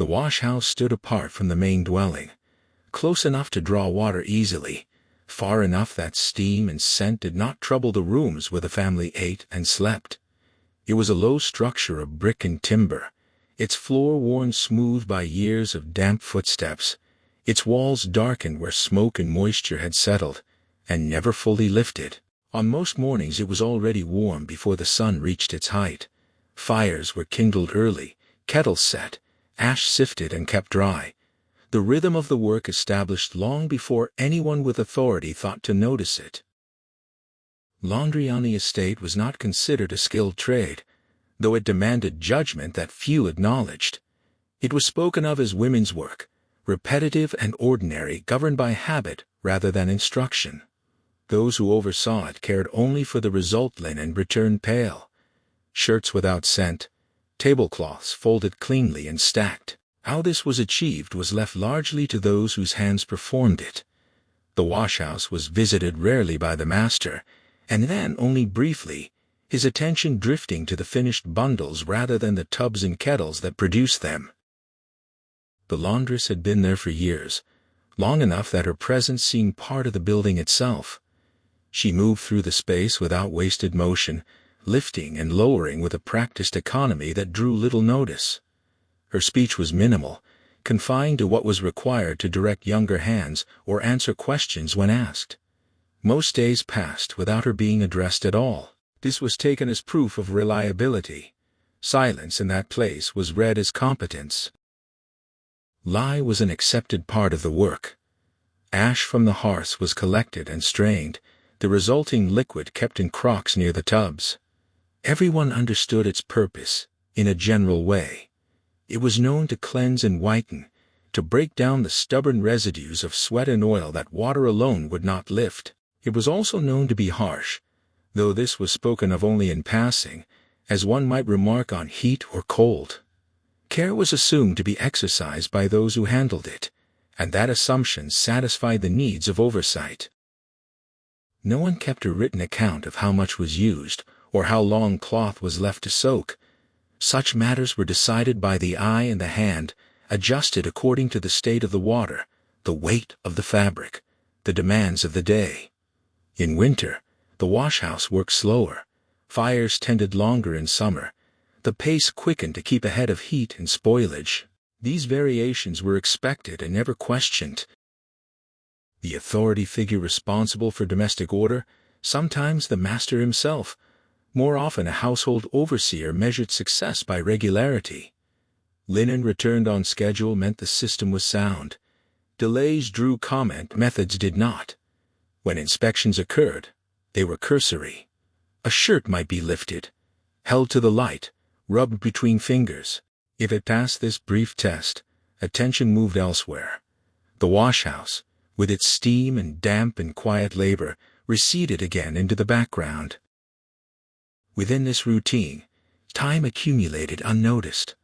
The wash-house stood apart from the main dwelling, close enough to draw water easily, far enough that steam and scent did not trouble the rooms where the family ate and slept. It was a low structure of brick and timber, its floor worn smooth by years of damp footsteps, its walls darkened where smoke and moisture had settled, and never fully lifted. On most mornings it was already warm before the sun reached its height. Fires were kindled early, kettles set, ash sifted and kept dry. The rhythm of the work established long before anyone with authority thought to notice it. Laundry on the estate was not considered a skilled trade, though it demanded judgment that few acknowledged. It was spoken of as women's work, repetitive and ordinary, governed by habit rather than instruction. Those who oversaw it cared only for the result: linen returned pale, shirts without scent, tablecloths folded cleanly and stacked. How this was achieved was left largely to those whose hands performed it. The washhouse was visited rarely by the master, and then only briefly, his attention drifting to the finished bundles rather than the tubs and kettles that produced them. The laundress had been there for years, long enough that her presence seemed part of the building itself. She moved through the space without wasted motion, lifting and lowering with a practiced economy that drew little notice. Her speech was minimal, confined to what was required to direct younger hands or answer questions when asked. Most days passed without her being addressed at all. This was taken as proof of reliability. Silence in that place was read as competence. Lye was an accepted part of the work. Ash from the hearths was collected and strained, the resulting liquid kept in crocks near the tubs. Everyone understood its purpose, in a general way. It was known to cleanse and whiten, to break down the stubborn residues of sweat and oil that water alone would not lift. It was also known to be harsh, though this was spoken of only in passing, as one might remark on heat or cold. Care was assumed to be exercised by those who handled it, and that assumption satisfied the needs of oversight. No one kept a written account of how much was used, or how long cloth was left to soak. Such matters were decided by the eye and the hand, adjusted according to the state of the water, the weight of the fabric, the demands of the day. In winter, the washhouse worked slower. Fires tended longer in summer. The pace quickened to keep ahead of heat and spoilage. These variations were expected and never questioned. The authority figure responsible for domestic order, sometimes the master himself, more often a household overseer, measured success by regularity. Linen returned on schedule meant the system was sound. Delays drew comment, methods did not. When inspections occurred, they were cursory. A shirt might be lifted, held to the light, rubbed between fingers. If it passed this brief test, attention moved elsewhere. The washhouse, with its steam and damp and quiet labor, receded again into the background. Within this routine, time accumulated unnoticed.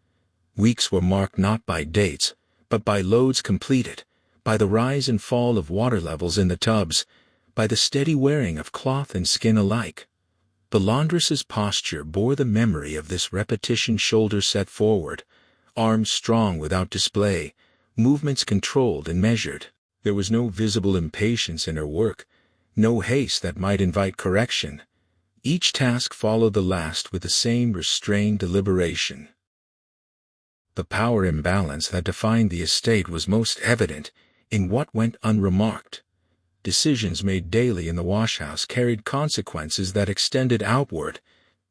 Weeks were marked not by dates, but by loads completed, by the rise and fall of water levels in the tubs, by the steady wearing of cloth and skin alike. The laundress's posture bore the memory of this repetition: shoulders set forward, arms strong without display, movements controlled and measured. There was no visible impatience in her work, no haste that might invite correction. Each task followed the last with the same restrained deliberation. The power imbalance that defined the estate was most evident in what went unremarked. Decisions made daily in the washhouse carried consequences that extended outward,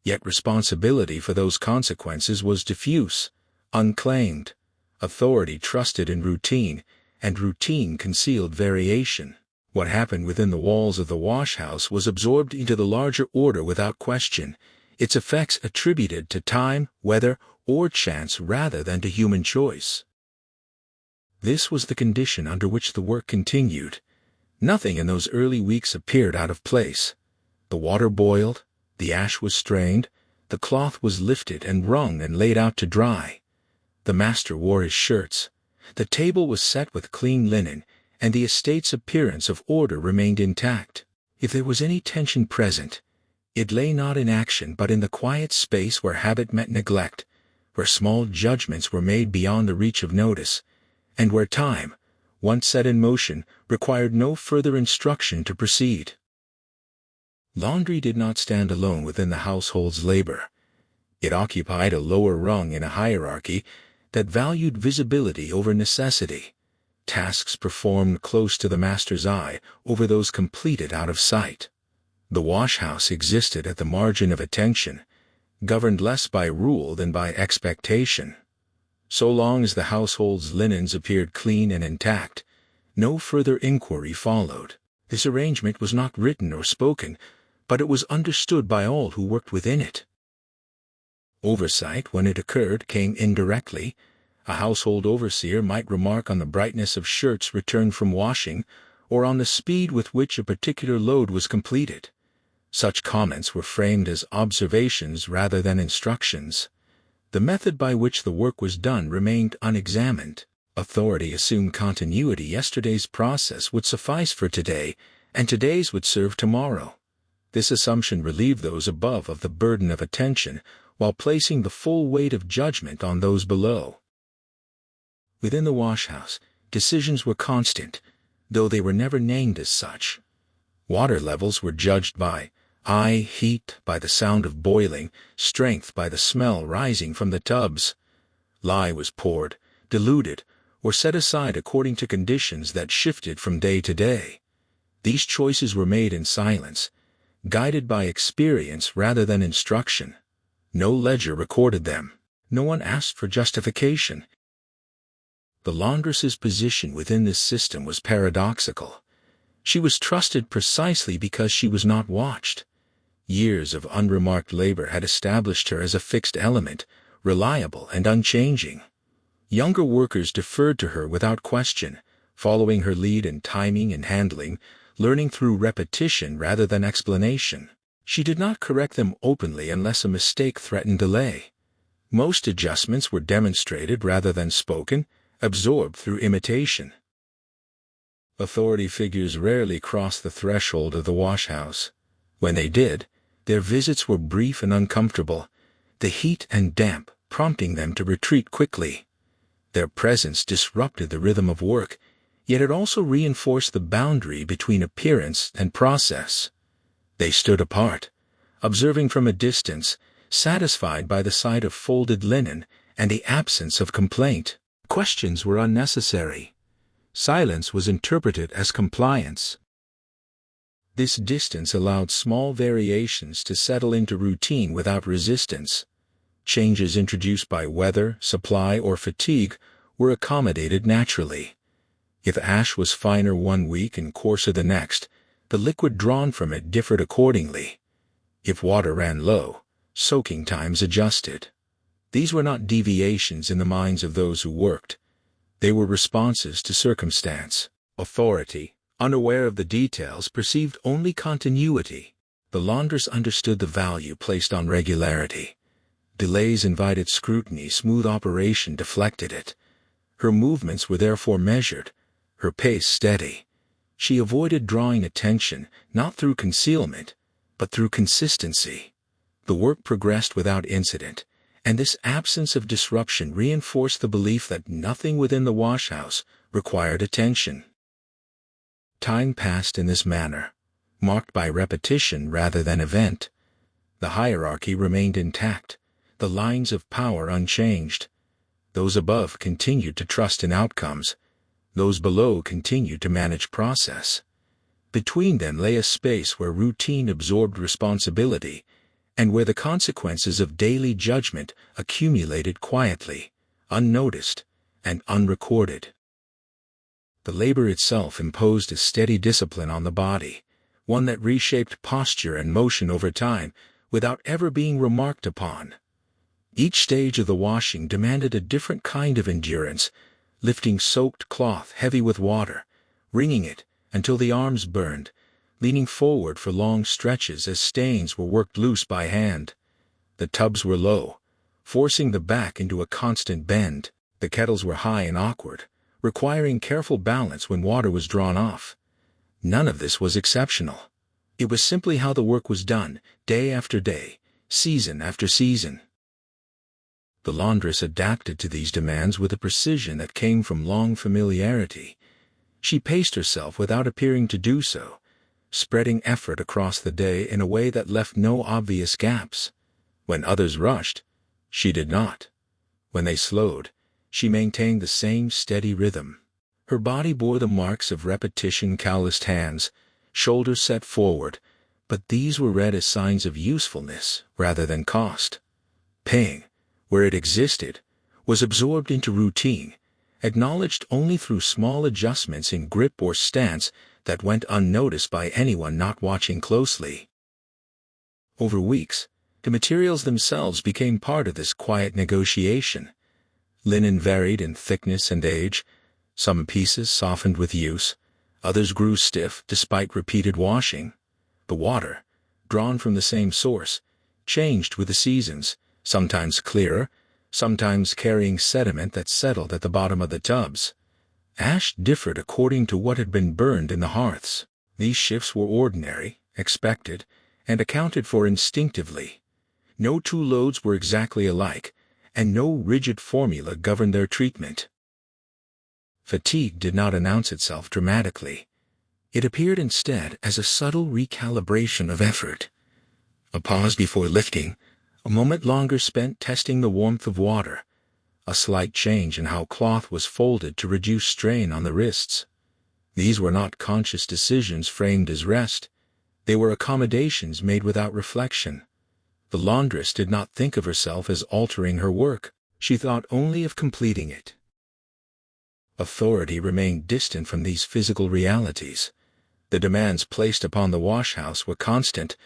yet responsibility for those consequences was diffuse, unclaimed. Authority trusted in routine, and routine concealed variation. What happened within the walls of the washhouse was absorbed into the larger order without question, its effects attributed to time, weather, or chance rather than to human choice. This was the condition under which the work continued. Nothing in those early weeks appeared out of place. The water boiled, the ash was strained, the cloth was lifted and wrung and laid out to dry. The master wore his shirts. The table was set with clean linen, and the estate's appearance of order remained intact. If there was any tension present, it lay not in action but in the quiet space where habit met neglect, where small judgments were made beyond the reach of notice, and where time, once set in motion, required no further instruction to proceed. Laundry did not stand alone within the household's labor. It occupied a lower rung in a hierarchy that valued visibility over necessity, tasks performed close to the master's eye over those completed out of sight. The washhouse existed at the margin of attention, governed less by rule than by expectation. So long as the household's linens appeared clean and intact, no further inquiry followed. This arrangement was not written or spoken, but it was understood by all who worked within it. Oversight, when it occurred, came indirectly. A household overseer might remark on the brightness of shirts returned from washing, or on the speed with which a particular load was completed. Such comments were framed as observations rather than instructions. The method by which the work was done remained unexamined. Authority assumed continuity. Yesterday's process would suffice for today, and today's would serve tomorrow. This assumption relieved those above of the burden of attention, while placing the full weight of judgment on those below. Within the washhouse, decisions were constant, though they were never named as such. Water levels were judged by eye, heat by the sound of boiling, strength by the smell rising from the tubs. Lye was poured, diluted, or set aside according to conditions that shifted from day to day. These choices were made in silence, guided by experience rather than instruction. No ledger recorded them. No one asked for justification. The laundress's position within this system was paradoxical. She was trusted precisely because she was not watched. Years of unremarked labor had established her as a fixed element, reliable and unchanging. Younger workers deferred to her without question, following her lead in timing and handling, learning through repetition rather than explanation. She did not correct them openly unless a mistake threatened delay. Most adjustments were demonstrated rather than spoken, absorbed through imitation. Authority figures rarely crossed the threshold of the washhouse. When they did, their visits were brief and uncomfortable, the heat and damp prompting them to retreat quickly. Their presence disrupted the rhythm of work, yet it also reinforced the boundary between appearance and process. They stood apart, observing from a distance, satisfied by the sight of folded linen and the absence of complaint. Questions were unnecessary. Silence was interpreted as compliance. This distance allowed small variations to settle into routine without resistance. Changes introduced by weather, supply, or fatigue were accommodated naturally. If ash was finer one week and coarser the next, the liquid drawn from it differed accordingly. If water ran low, soaking times adjusted. These were not deviations in the minds of those who worked. They were responses to circumstance. Authority, unaware of the details, perceived only continuity. The laundress understood the value placed on regularity. Delays invited scrutiny, smooth operation deflected it. Her movements were therefore measured, her pace steady. She avoided drawing attention, not through concealment, but through consistency. The work progressed without incident, and this absence of disruption reinforced the belief that nothing within the washhouse required attention. Time passed in this manner, marked by repetition rather than event. The hierarchy remained intact, the lines of power unchanged. Those above continued to trust in outcomes. Those below continued to manage process. Between them lay a space where routine absorbed responsibility, and where the consequences of daily judgment accumulated quietly, unnoticed, and unrecorded. The labor itself imposed a steady discipline on the body, one that reshaped posture and motion over time without ever being remarked upon. Each stage of the washing demanded a different kind of endurance, lifting soaked cloth heavy with water, wringing it until the arms burned, leaning forward for long stretches as stains were worked loose by hand. The tubs were low, forcing the back into a constant bend. The kettles were high and awkward, requiring careful balance when water was drawn off. None of this was exceptional. It was simply how the work was done, day after day, season after season. The laundress adapted to these demands with a precision that came from long familiarity. She paced herself without appearing to do so, spreading effort across the day in a way that left no obvious gaps. When others rushed, she did not. When they slowed, she maintained the same steady rhythm. Her body bore the marks of repetition, calloused hands, shoulders set forward, but these were read as signs of usefulness rather than cost. Pain, where it existed, was absorbed into routine, acknowledged only through small adjustments in grip or stance that went unnoticed by anyone not watching closely. Over weeks, the materials themselves became part of this quiet negotiation. Linen varied in thickness and age. Some pieces softened with use, others grew stiff despite repeated washing. The water, drawn from the same source, changed with the seasons, sometimes clearer, sometimes carrying sediment that settled at the bottom of the tubs. Ash differed according to what had been burned in the hearths. These shifts were ordinary, expected, and accounted for instinctively. No two loads were exactly alike, and no rigid formula governed their treatment. Fatigue did not announce itself dramatically. It appeared instead as a subtle recalibration of effort. A pause before lifting, a moment longer spent testing the warmth of water, a slight change in how cloth was folded to reduce strain on the wrists. These were not conscious decisions framed as rest. They were accommodations made without reflection. The laundress did not think of herself as altering her work. She thought only of completing it. Authority remained distant from these physical realities. The demands placed upon the washhouse were constant,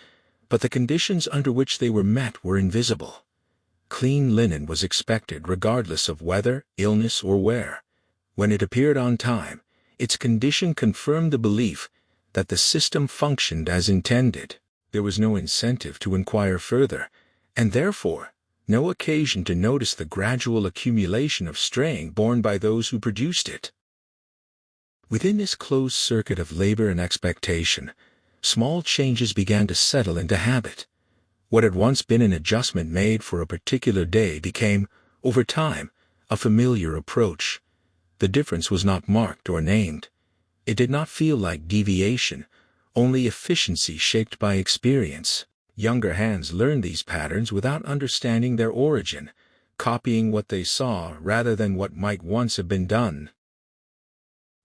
but the conditions under which they were met were invisible. Clean linen was expected regardless of weather, illness, or wear. When it appeared on time, its condition confirmed the belief that the system functioned as intended. There was no incentive to inquire further, and therefore no occasion to notice the gradual accumulation of strain borne by those who produced it. Within this closed circuit of labor and expectation, small changes began to settle into habit. What had once been an adjustment made for a particular day became, over time, a familiar approach. The difference was not marked or named. It did not feel like deviation, only efficiency shaped by experience. Younger hands learned these patterns without understanding their origin, copying what they saw rather than what might once have been done.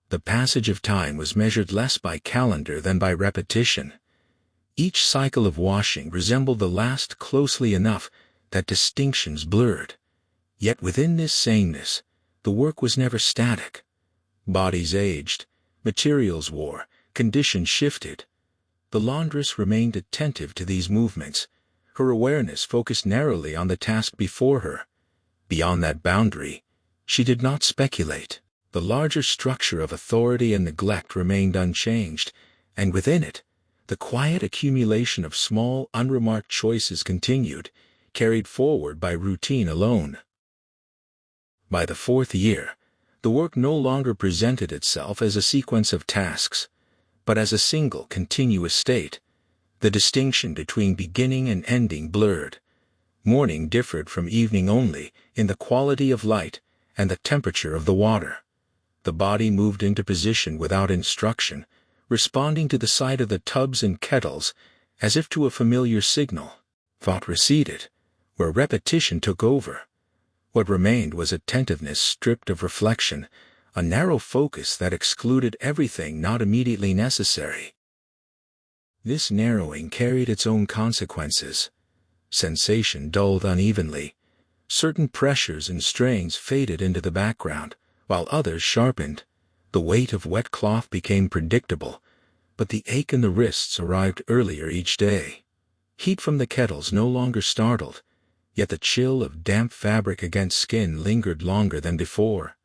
The passage of time was measured less by calendar than by repetition. Each cycle of washing resembled the last closely enough that distinctions blurred. Yet within this sameness, the work was never static. Bodies aged, materials wore, conditions shifted. The laundress remained attentive to these movements, her awareness focused narrowly on the task before her. Beyond that boundary, she did not speculate. The larger structure of authority and neglect remained unchanged, and within it, the quiet accumulation of small, unremarked choices continued, carried forward by routine alone. By the fourth year, the work no longer presented itself as a sequence of tasks, but as a single continuous state. The distinction between beginning and ending blurred. Morning differed from evening only in the quality of light and the temperature of the water. The body moved into position without instruction, responding to the sight of the tubs and kettles as if to a familiar signal. Thought receded, where repetition took over. What remained was attentiveness stripped of reflection, a narrow focus that excluded everything not immediately necessary. This narrowing carried its own consequences. Sensation dulled unevenly. Certain pressures and strains faded into the background, while others sharpened. The weight of wet cloth became predictable, but the ache in the wrists arrived earlier each day. Heat from the kettles no longer startled, yet the chill of damp fabric against skin lingered longer than before.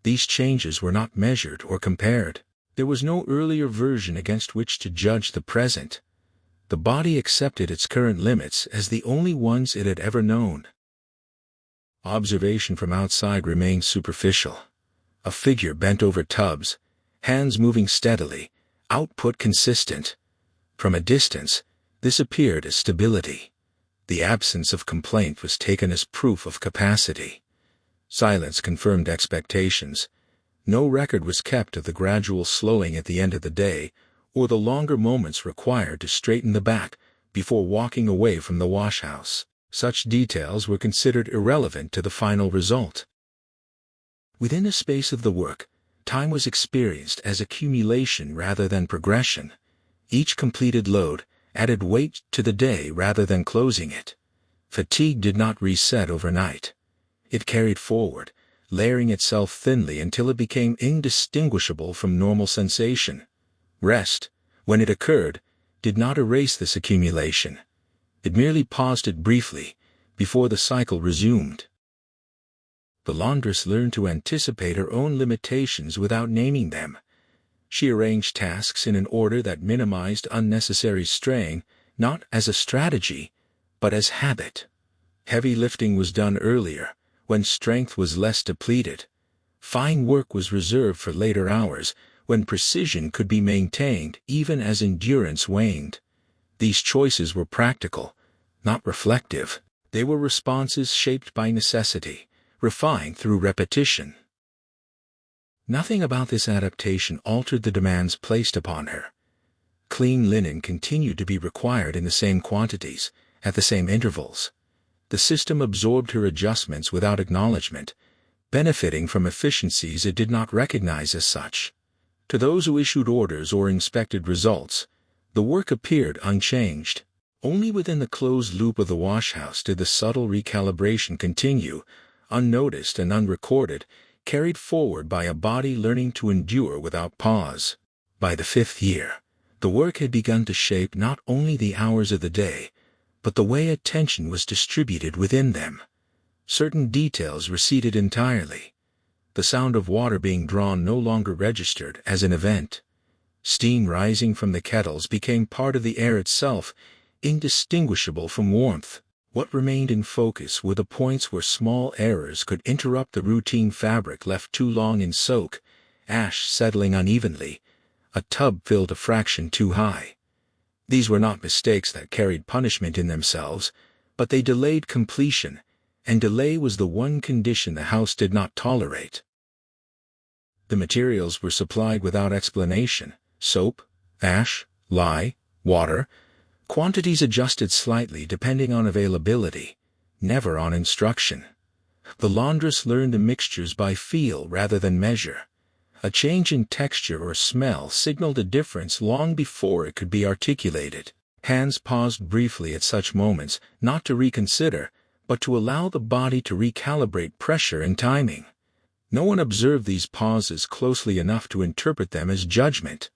These changes were not measured or compared. There was no earlier version against which to judge the present. The body accepted its current limits as the only ones it had ever known. Observation from outside remained superficial. A figure bent over tubs, hands moving steadily, output consistent. From a distance, this appeared as stability. The absence of complaint was taken as proof of capacity. Silence confirmed expectations. No record was kept of the gradual slowing at the end of the day, or the longer moments required to straighten the back before walking away from the washhouse. Such details were considered irrelevant to the final result. Within the space of the work, time was experienced as accumulation rather than progression. Each completed load added weight to the day rather than closing it. Fatigue did not reset overnight. It carried forward, layering itself thinly until it became indistinguishable from normal sensation. Rest, when it occurred, did not erase this accumulation. It merely paused it briefly, before the cycle resumed. The laundress learned to anticipate her own limitations without naming them. She arranged tasks in an order that minimized unnecessary strain, not as a strategy, but as habit. Heavy lifting was done earlier, when strength was less depleted. Fine work was reserved for later hours, when precision could be maintained even as endurance waned. These choices were practical, not reflective. They were responses shaped by necessity, refined through repetition. Nothing about this adaptation altered the demands placed upon her. Clean linen continued to be required in the same quantities, at the same intervals. The system absorbed her adjustments without acknowledgement, benefiting from efficiencies it did not recognize as such. To those who issued orders or inspected results, the work appeared unchanged. Only within the closed loop of the washhouse did the subtle recalibration continue, unnoticed and unrecorded, carried forward by a body learning to endure without pause. By the 5th year, the work had begun to shape not only the hours of the day, but the way attention was distributed within them. Certain details receded entirely. The sound of water being drawn no longer registered as an event. Steam rising from the kettles became part of the air itself, indistinguishable from warmth. What remained in focus were the points where small errors could interrupt the routine fabric left too long in soak, ash settling unevenly, a tub filled a fraction too high. These were not mistakes that carried punishment in themselves, but they delayed completion, and delay was the one condition the house did not tolerate. The materials were supplied without explanation: soap, ash, lye, water, quantities adjusted slightly depending on availability, never on instruction. The laundress learned the mixtures by feel rather than measure. A change in texture or smell signaled a difference long before it could be articulated. Hands paused briefly at such moments, not to reconsider, but to allow the body to recalibrate pressure and timing. No one observed these pauses closely enough to interpret them as judgment.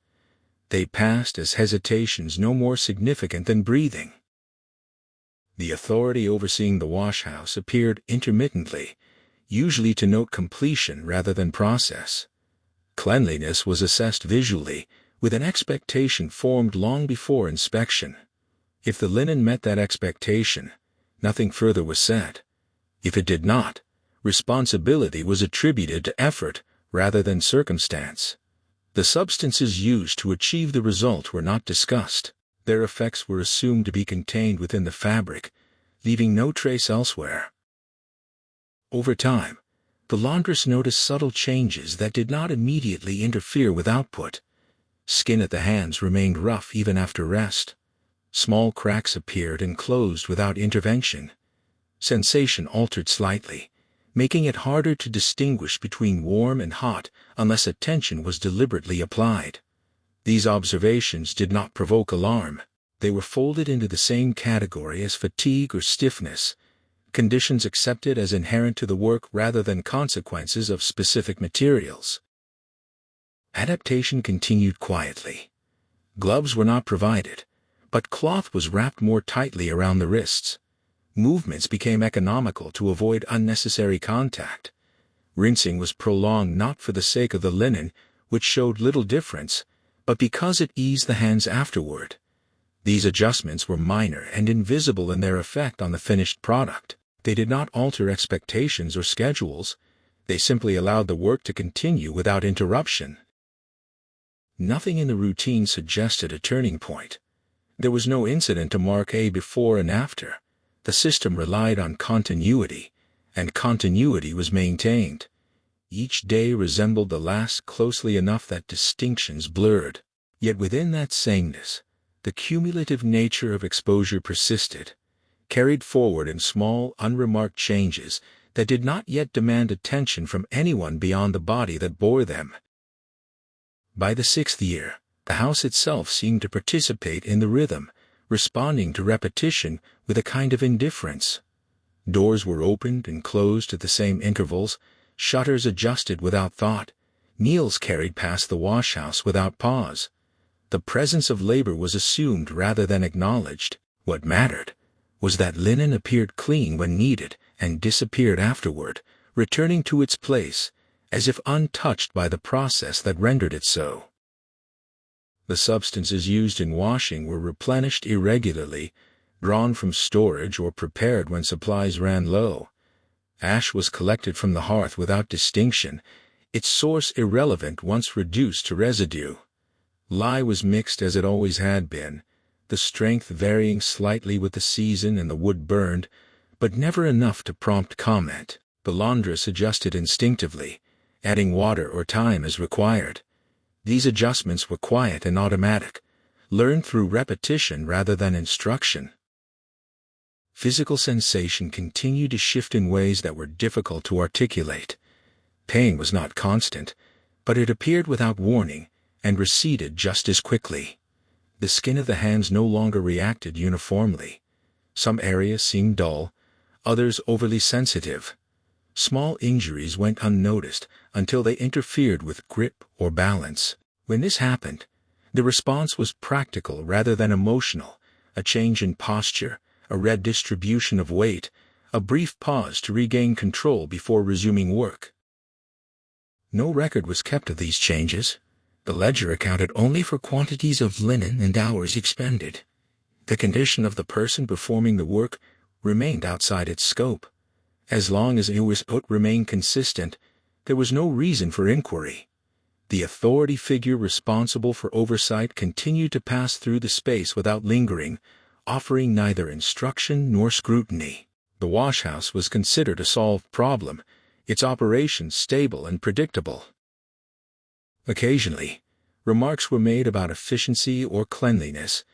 They passed as hesitations no more significant than breathing. The authority overseeing the washhouse appeared intermittently, usually to note completion rather than process. Cleanliness was assessed visually, with an expectation formed long before inspection. If the linen met that expectation, nothing further was said. If it did not, responsibility was attributed to effort rather than circumstance. The substances used to achieve the result were not discussed. Their effects were assumed to be contained within the fabric, leaving no trace elsewhere. Over time, the laundress noticed subtle changes that did not immediately interfere with output. Skin at the hands remained rough even after rest. Small cracks appeared and closed without intervention. Sensation altered slightly, making it harder to distinguish between warm and hot unless attention was deliberately applied. These observations did not provoke alarm. They were folded into the same category as fatigue or stiffness, conditions accepted as inherent to the work rather than consequences of specific materials. Adaptation continued quietly. Gloves were not provided, but cloth was wrapped more tightly around the wrists. Movements became economical to avoid unnecessary contact. Rinsing was prolonged not for the sake of the linen, which showed little difference, but because it eased the hands afterward. These adjustments were minor and invisible in their effect on the finished product. They did not alter expectations or schedules. They simply allowed the work to continue without interruption. Nothing in the routine suggested a turning point. There was no incident to mark a before and after. The system relied on continuity, and continuity was maintained. Each day resembled the last closely enough that distinctions blurred. Yet within that sameness, the cumulative nature of exposure persisted, carried forward in small, unremarked changes that did not yet demand attention from anyone beyond the body that bore them. By the 6th year, the house itself seemed to participate in the rhythm, responding to repetition with a kind of indifference. Doors were opened and closed at the same intervals, shutters adjusted without thought, meals carried past the wash-house without pause. The presence of labor was assumed rather than acknowledged. What mattered was that linen appeared clean when needed and disappeared afterward, returning to its place, as if untouched by the process that rendered it so. The substances used in washing were replenished irregularly, drawn from storage or prepared when supplies ran low. Ash was collected from the hearth without distinction, its source irrelevant once reduced to residue. Lye was mixed as it always had been, the strength varying slightly with the season and the wood burned, but never enough to prompt comment. The laundress adjusted instinctively, adding water or time as required. These adjustments were quiet and automatic, learned through repetition rather than instruction. Physical sensation continued to shift in ways that were difficult to articulate. Pain was not constant, but it appeared without warning and receded just as quickly. The skin of the hands no longer reacted uniformly. Some areas seemed dull, others overly sensitive. Small injuries went unnoticed until they interfered with grip or balance. When this happened, the response was practical rather than emotional, a change in posture, a redistribution of weight, a brief pause to regain control before resuming work. No record was kept of these changes. The ledger accounted only for quantities of linen and hours expended. The condition of the person performing the work remained outside its scope. As long as output remained consistent, there was no reason for inquiry. The authority figure responsible for oversight continued to pass through the space without lingering, offering neither instruction nor scrutiny. The washhouse was considered a solved problem, its operations stable and predictable. Occasionally, remarks were made about efficiency or cleanliness,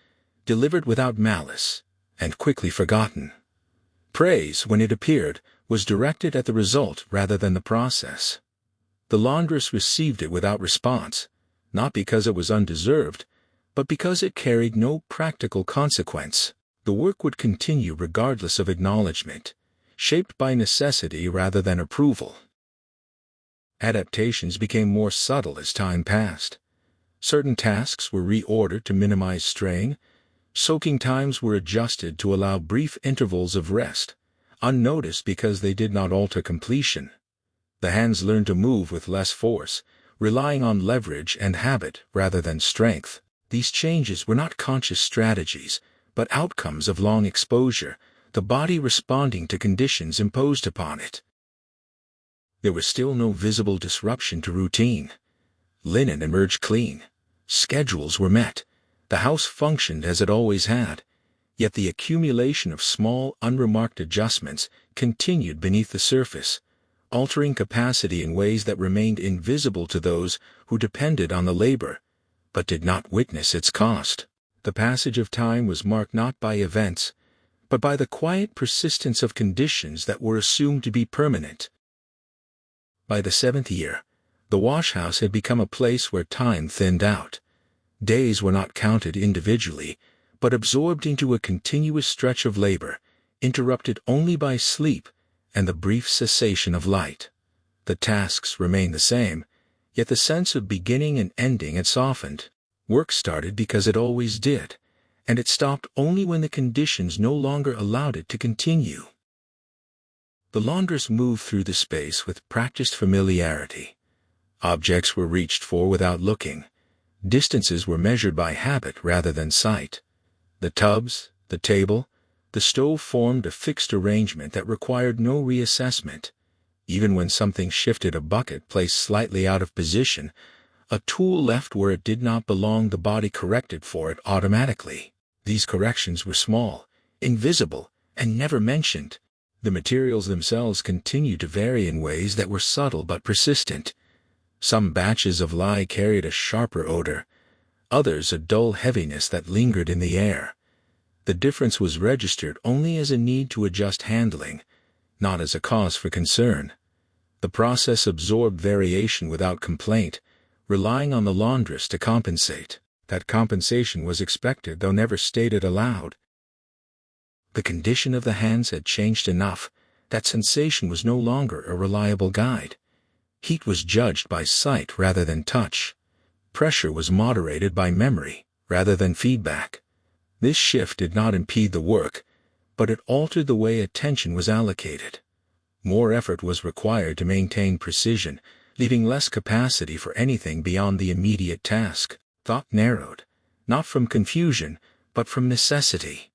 delivered without malice, and quickly forgotten. Praise, when it appeared, was directed at the result rather than the process. The laundress received it without response, not because it was undeserved, but because it carried no practical consequence. The work would continue regardless of acknowledgement, shaped by necessity rather than approval. Adaptations became more subtle as time passed. Certain tasks were reordered to minimize strain. Soaking times were adjusted to allow brief intervals of rest, unnoticed because they did not alter completion. The hands learned to move with less force, relying on leverage and habit rather than strength. These changes were not conscious strategies, but outcomes of long exposure, the body responding to conditions imposed upon it. There was still no visible disruption to routine. Linen emerged clean. Schedules were met. The house functioned as it always had. Yet the accumulation of small, unremarked adjustments continued beneath the surface, altering capacity in ways that remained invisible to those who depended on the labor, but did not witness its cost. The passage of time was marked not by events, but by the quiet persistence of conditions that were assumed to be permanent. By the 7th year, the washhouse had become a place where time thinned out. Days were not counted individually, but absorbed into a continuous stretch of labor, interrupted only by sleep and the brief cessation of light. The tasks remained the same, yet the sense of beginning and ending had softened. Work started because it always did, and it stopped only when the conditions no longer allowed it to continue. The laundress moved through the space with practiced familiarity. Objects were reached for without looking. Distances were measured by habit rather than sight. The tubs, the table, the stove formed a fixed arrangement that required no reassessment. Even when something shifted, a bucket placed slightly out of position, a tool left where it did not belong, the body corrected for it automatically. These corrections were small, invisible, and never mentioned. The materials themselves continued to vary in ways that were subtle but persistent. Some batches of lye carried a sharper odor, others a dull heaviness that lingered in the air. The difference was registered only as a need to adjust handling, not as a cause for concern. The process absorbed variation without complaint, relying on the laundress to compensate. That compensation was expected though never stated aloud. The condition of the hands had changed enough that sensation was no longer a reliable guide. Heat was judged by sight rather than touch. Pressure was moderated by memory rather than feedback. This shift did not impede the work, but it altered the way attention was allocated. More effort was required to maintain precision, leaving less capacity for anything beyond the immediate task. Thought narrowed, not from confusion, but from necessity.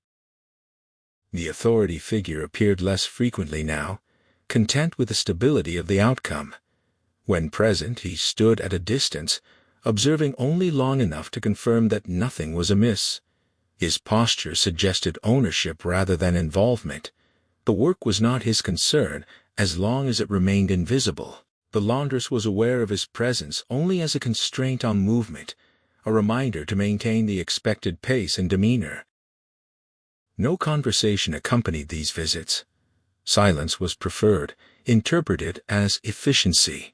The authority figure appeared less frequently now, content with the stability of the outcome. When present, he stood at a distance, observing only long enough to confirm that nothing was amiss. His posture suggested ownership rather than involvement. The work was not his concern as long as it remained invisible. The laundress was aware of his presence only as a constraint on movement, a reminder to maintain the expected pace and demeanor. No conversation accompanied these visits. Silence was preferred, interpreted as efficiency.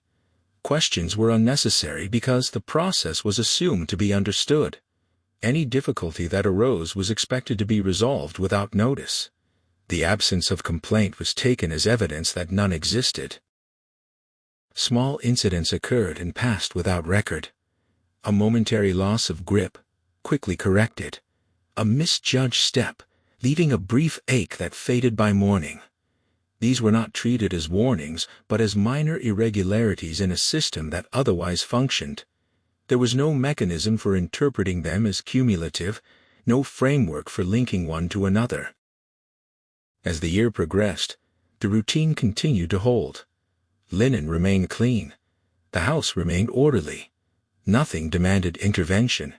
Questions were unnecessary because the process was assumed to be understood. Any difficulty that arose was expected to be resolved without notice. The absence of complaint was taken as evidence that none existed. Small incidents occurred and passed without record. A momentary loss of grip, quickly corrected. A misjudged step, leaving a brief ache that faded by morning. These were not treated as warnings, but as minor irregularities in a system that otherwise functioned. There was no mechanism for interpreting them as cumulative, no framework for linking one to another. As the year progressed, the routine continued to hold. Linen remained clean. The house remained orderly. Nothing demanded intervention,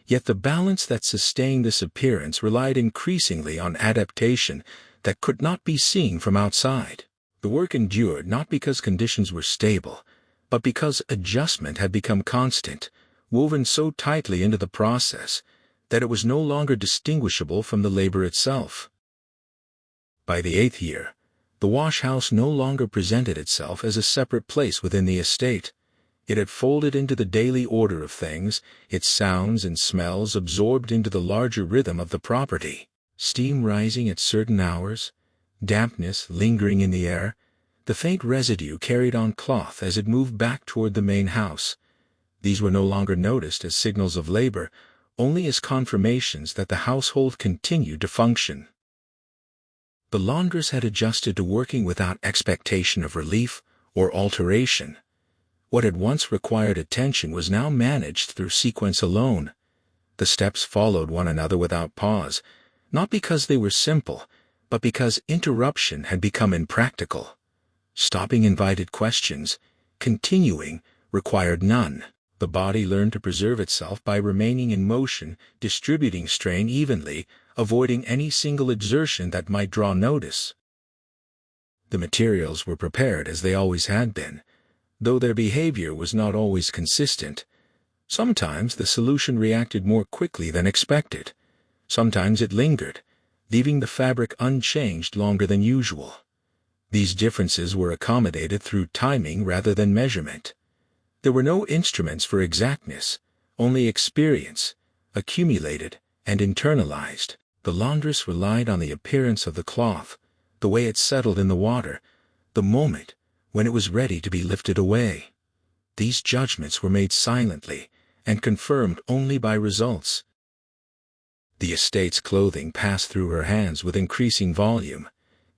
yet the balance that sustained this appearance relied increasingly on adaptation that could not be seen from outside. The work endured not because conditions were stable, but because adjustment had become constant, woven so tightly into the process that it was no longer distinguishable from the labor itself. By the 8th year, the wash house no longer presented itself as a separate place within the estate. It had folded into the daily order of things, its sounds and smells absorbed into the larger rhythm of the property. Steam rising at certain hours, dampness lingering in the air, the faint residue carried on cloth as it moved back toward the main house. These were no longer noticed as signals of labor, only as confirmations that the household continued to function. The laundress had adjusted to working without expectation of relief or alteration. What had once required attention was now managed through sequence alone. The steps followed one another without pause, not because they were simple, but because interruption had become impractical. Stopping invited questions, continuing required none. The body learned to preserve itself by remaining in motion, distributing strain evenly, avoiding any single exertion that might draw notice. The materials were prepared as they always had been, though their behavior was not always consistent. Sometimes the solution reacted more quickly than expected. Sometimes it lingered, leaving the fabric unchanged longer than usual. These differences were accommodated through timing rather than measurement. There were no instruments for exactness, only experience, accumulated and internalized. The laundress relied on the appearance of the cloth, the way it settled in the water, the moment when it was ready to be lifted away. These judgments were made silently and confirmed only by results. The estate's clothing passed through her hands with increasing volume.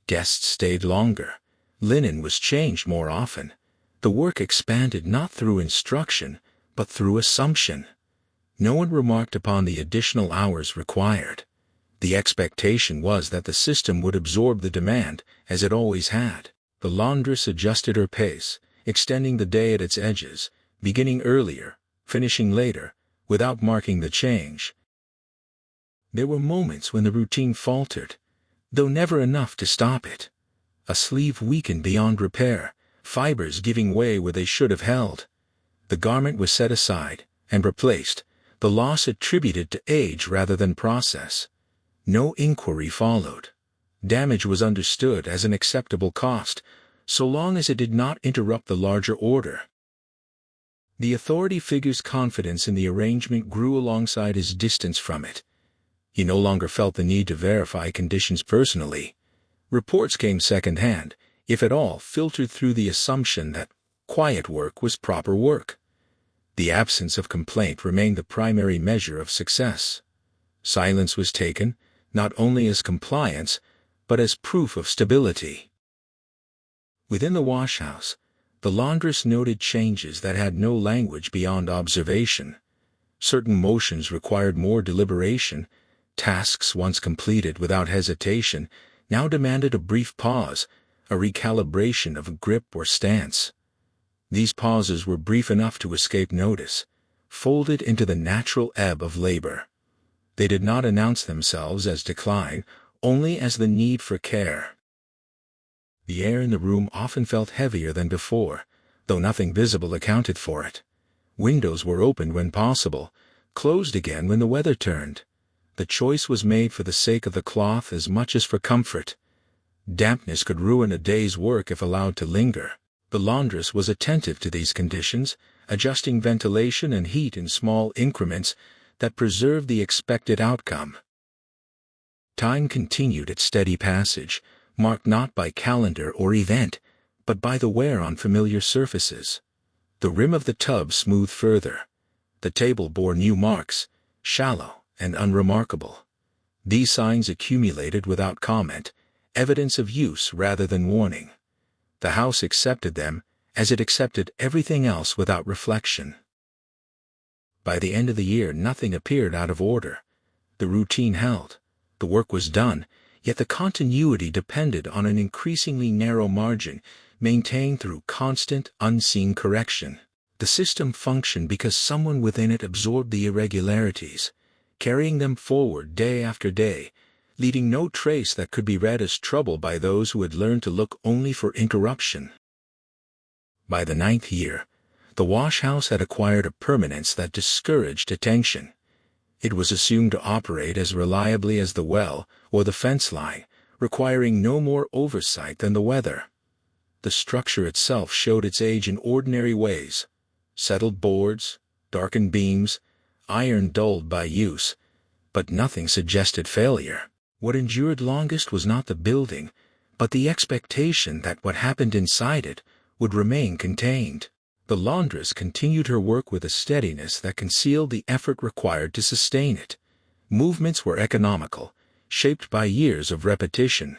Guests stayed longer. Linen was changed more often. The work expanded not through instruction, but through assumption. No one remarked upon the additional hours required. The expectation was that the system would absorb the demand, as it always had. The laundress adjusted her pace, extending the day at its edges, beginning earlier, finishing later, without marking the change. There were moments when the routine faltered. though never enough to stop it. A sleeve weakened beyond repair, fibers giving way where they should have held. The garment was set aside and replaced, the loss attributed to age rather than process. No inquiry followed. Damage was understood as an acceptable cost, so long as it did not interrupt the larger order. The authority figure's confidence in the arrangement grew alongside his distance from it. He no longer felt the need to verify conditions personally. Reports came second-hand, if at all, filtered through the assumption that quiet work was proper work. The absence of complaint remained the primary measure of success. Silence was taken, not only as compliance, but as proof of stability. Within the washhouse, the laundress noted changes that had no language beyond observation. Certain motions required more deliberation. Tasks once completed without hesitation now demanded a brief pause, a recalibration of a grip or stance. These pauses were brief enough to escape notice, folded into the natural ebb of labor. They did not announce themselves as decline, only as the need for care. The air in the room often felt heavier than before, though nothing visible accounted for it. Windows were opened when possible, closed again when the weather turned. The choice was made for the sake of the cloth as much as for comfort. Dampness could ruin a day's work if allowed to linger. The laundress was attentive to these conditions, adjusting ventilation and heat in small increments that preserved the expected outcome. Time continued its steady passage, marked not by calendar or event, but by the wear on familiar surfaces. The rim of the tub smoothed further. The table bore new marks, shallow and unremarkable. These signs accumulated without comment, evidence of use rather than warning. The house accepted them, as it accepted everything else without reflection. By the end of the year, nothing appeared out of order. The routine held. The work was done, yet the continuity depended on an increasingly narrow margin, maintained through constant, unseen correction. The system functioned because someone within it absorbed the irregularities, carrying them forward day after day, leaving no trace that could be read as trouble by those who had learned to look only for interruption. By the 9th year, the washhouse had acquired a permanence that discouraged attention. It was assumed to operate as reliably as the well or the fence line, requiring no more oversight than the weather. The structure itself showed its age in ordinary ways: settled boards, darkened beams, iron dulled by use, but nothing suggested failure. What endured longest was not the building, but the expectation that what happened inside it would remain contained. The laundress continued her work with a steadiness that concealed the effort required to sustain it. Movements were economical, shaped by years of repetition.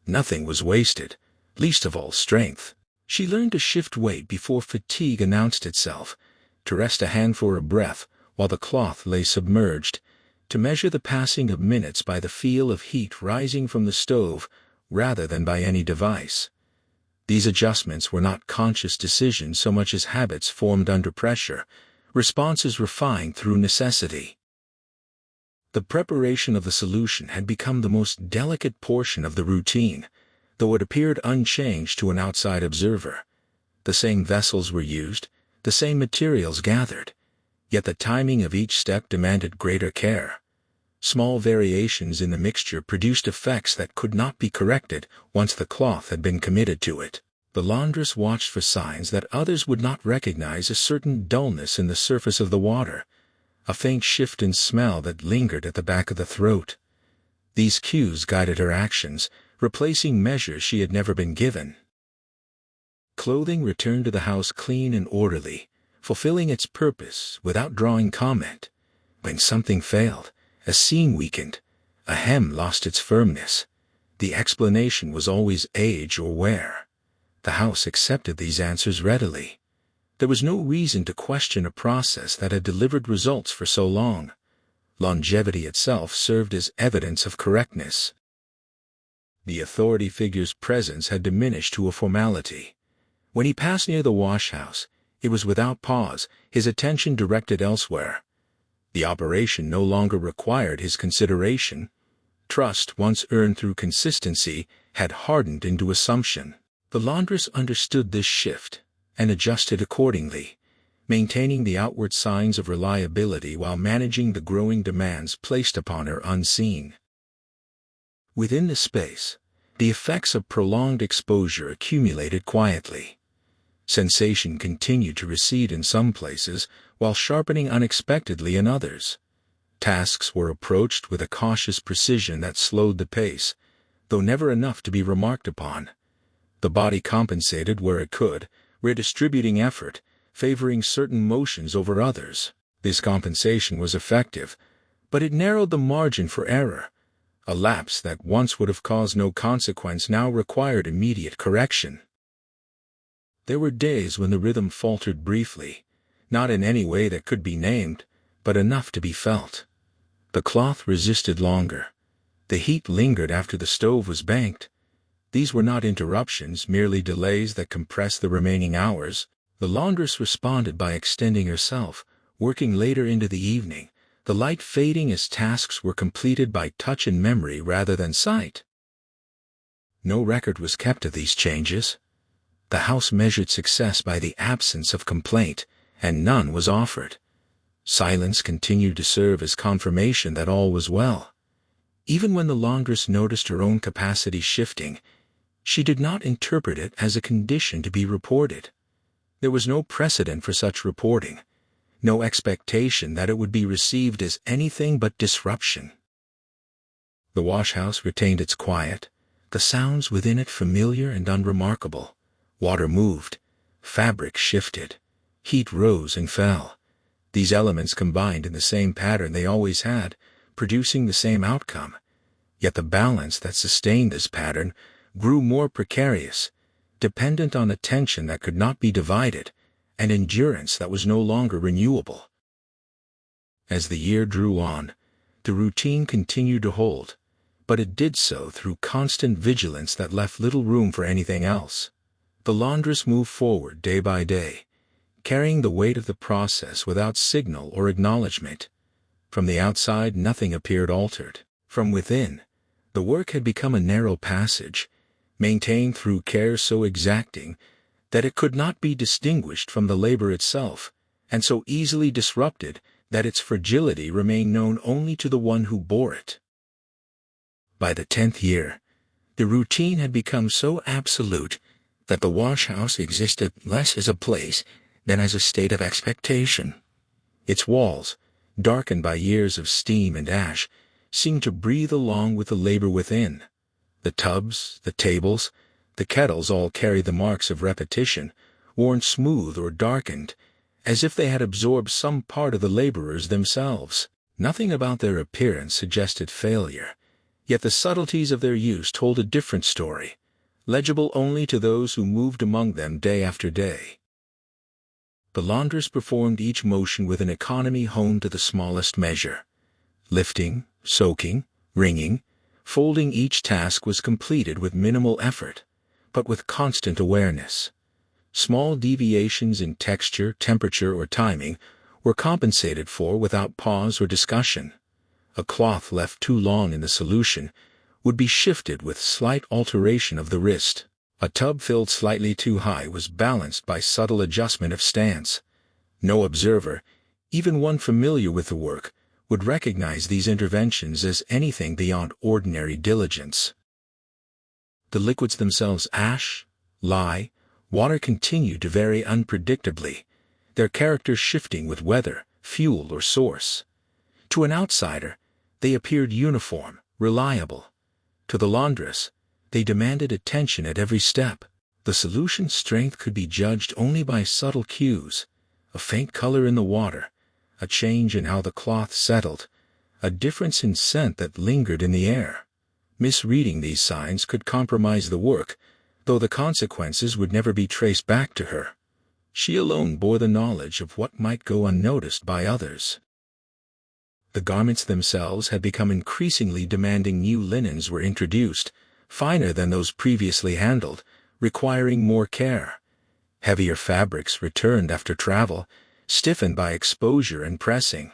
Nothing was wasted, least of all strength. She learned to shift weight before fatigue announced itself, to rest a hand for a breath while the cloth lay submerged, to measure the passing of minutes by the feel of heat rising from the stove rather than by any device. These adjustments were not conscious decisions so much as habits formed under pressure, responses refined through necessity. The preparation of the solution had become the most delicate portion of the routine, though it appeared unchanged to an outside observer. The same vessels were used, the same materials gathered, yet the timing of each step demanded greater care. Small variations in the mixture produced effects that could not be corrected once the cloth had been committed to it. The laundress watched for signs that others would not recognize: a certain dullness in the surface of the water, a faint shift in smell that lingered at the back of the throat. These cues guided her actions, replacing measures she had never been given. Clothing returned to the house clean and orderly, fulfilling its purpose without drawing comment. When something failed, a seam weakened, a hem lost its firmness, the explanation was always age or wear. The house accepted these answers readily. There was no reason to question a process that had delivered results for so long. Longevity itself served as evidence of correctness. The authority figure's presence had diminished to a formality. When he passed near the washhouse, it was without pause, his attention directed elsewhere. The operation no longer required his consideration. Trust, once earned through consistency, had hardened into assumption. The laundress understood this shift and adjusted accordingly, maintaining the outward signs of reliability while managing the growing demands placed upon her unseen. Within the space, the effects of prolonged exposure accumulated quietly. Sensation continued to recede in some places, while sharpening unexpectedly in others. Tasks were approached with a cautious precision that slowed the pace, though never enough to be remarked upon. The body compensated where it could, redistributing effort, favoring certain motions over others. This compensation was effective, but it narrowed the margin for error. A lapse that once would have caused no consequence now required immediate correction. There were days when the rhythm faltered briefly, not in any way that could be named, but enough to be felt. The cloth resisted longer. The heat lingered after the stove was banked. These were not interruptions, merely delays that compressed the remaining hours. The laundress responded by extending herself, working later into the evening, the light fading as tasks were completed by touch and memory rather than sight. No record was kept of these changes. The house measured success by the absence of complaint, and none was offered. Silence continued to serve as confirmation that all was well. Even when the laundress noticed her own capacity shifting, she did not interpret it as a condition to be reported. There was no precedent for such reporting, no expectation that it would be received as anything but disruption. The washhouse retained its quiet, the sounds within it familiar and unremarkable. Water moved, fabric shifted, heat rose and fell. These elements combined in the same pattern they always had, producing the same outcome. Yet the balance that sustained this pattern grew more precarious, dependent on attention that could not be divided, and endurance that was no longer renewable. As the year drew on, the routine continued to hold, but it did so through constant vigilance that left little room for anything else. The laundress moved forward day by day, carrying the weight of the process without signal or acknowledgement. From the outside, nothing appeared altered. From within, the work had become a narrow passage, maintained through care so exacting that it could not be distinguished from the labor itself, and so easily disrupted that its fragility remained known only to the one who bore it. By the 10th year, the routine had become so absolute that the washhouse existed less as a place than as a state of expectation. Its walls, darkened by years of steam and ash, seemed to breathe along with the labor within. The tubs, the tables, the kettles all carried the marks of repetition, worn smooth or darkened, as if they had absorbed some part of the laborers themselves. Nothing about their appearance suggested failure, yet the subtleties of their use told a different story, legible only to those who moved among them day after day. The laundress performed each motion with an economy honed to the smallest measure. Lifting, soaking, wringing, folding, each task was completed with minimal effort, but with constant awareness. Small deviations in texture, temperature, or timing were compensated for without pause or discussion. A cloth left too long in the solution would be shifted with slight alteration of the wrist. A tub filled slightly too high was balanced by subtle adjustment of stance. No observer, even one familiar with the work, would recognize these interventions as anything beyond ordinary diligence. The liquids themselves, ash, lye, water, continued to vary unpredictably, their characters shifting with weather, fuel, or source. To an outsider, they appeared uniform, reliable. To the laundress, they demanded attention at every step. The solution's strength could be judged only by subtle cues: a faint color in the water, a change in how the cloth settled, a difference in scent that lingered in the air. Misreading these signs could compromise the work, though the consequences would never be traced back to her. She alone bore the knowledge of what might go unnoticed by others. The garments themselves had become increasingly demanding. New linens were introduced, finer than those previously handled, requiring more care. Heavier fabrics returned after travel, stiffened by exposure and pressing.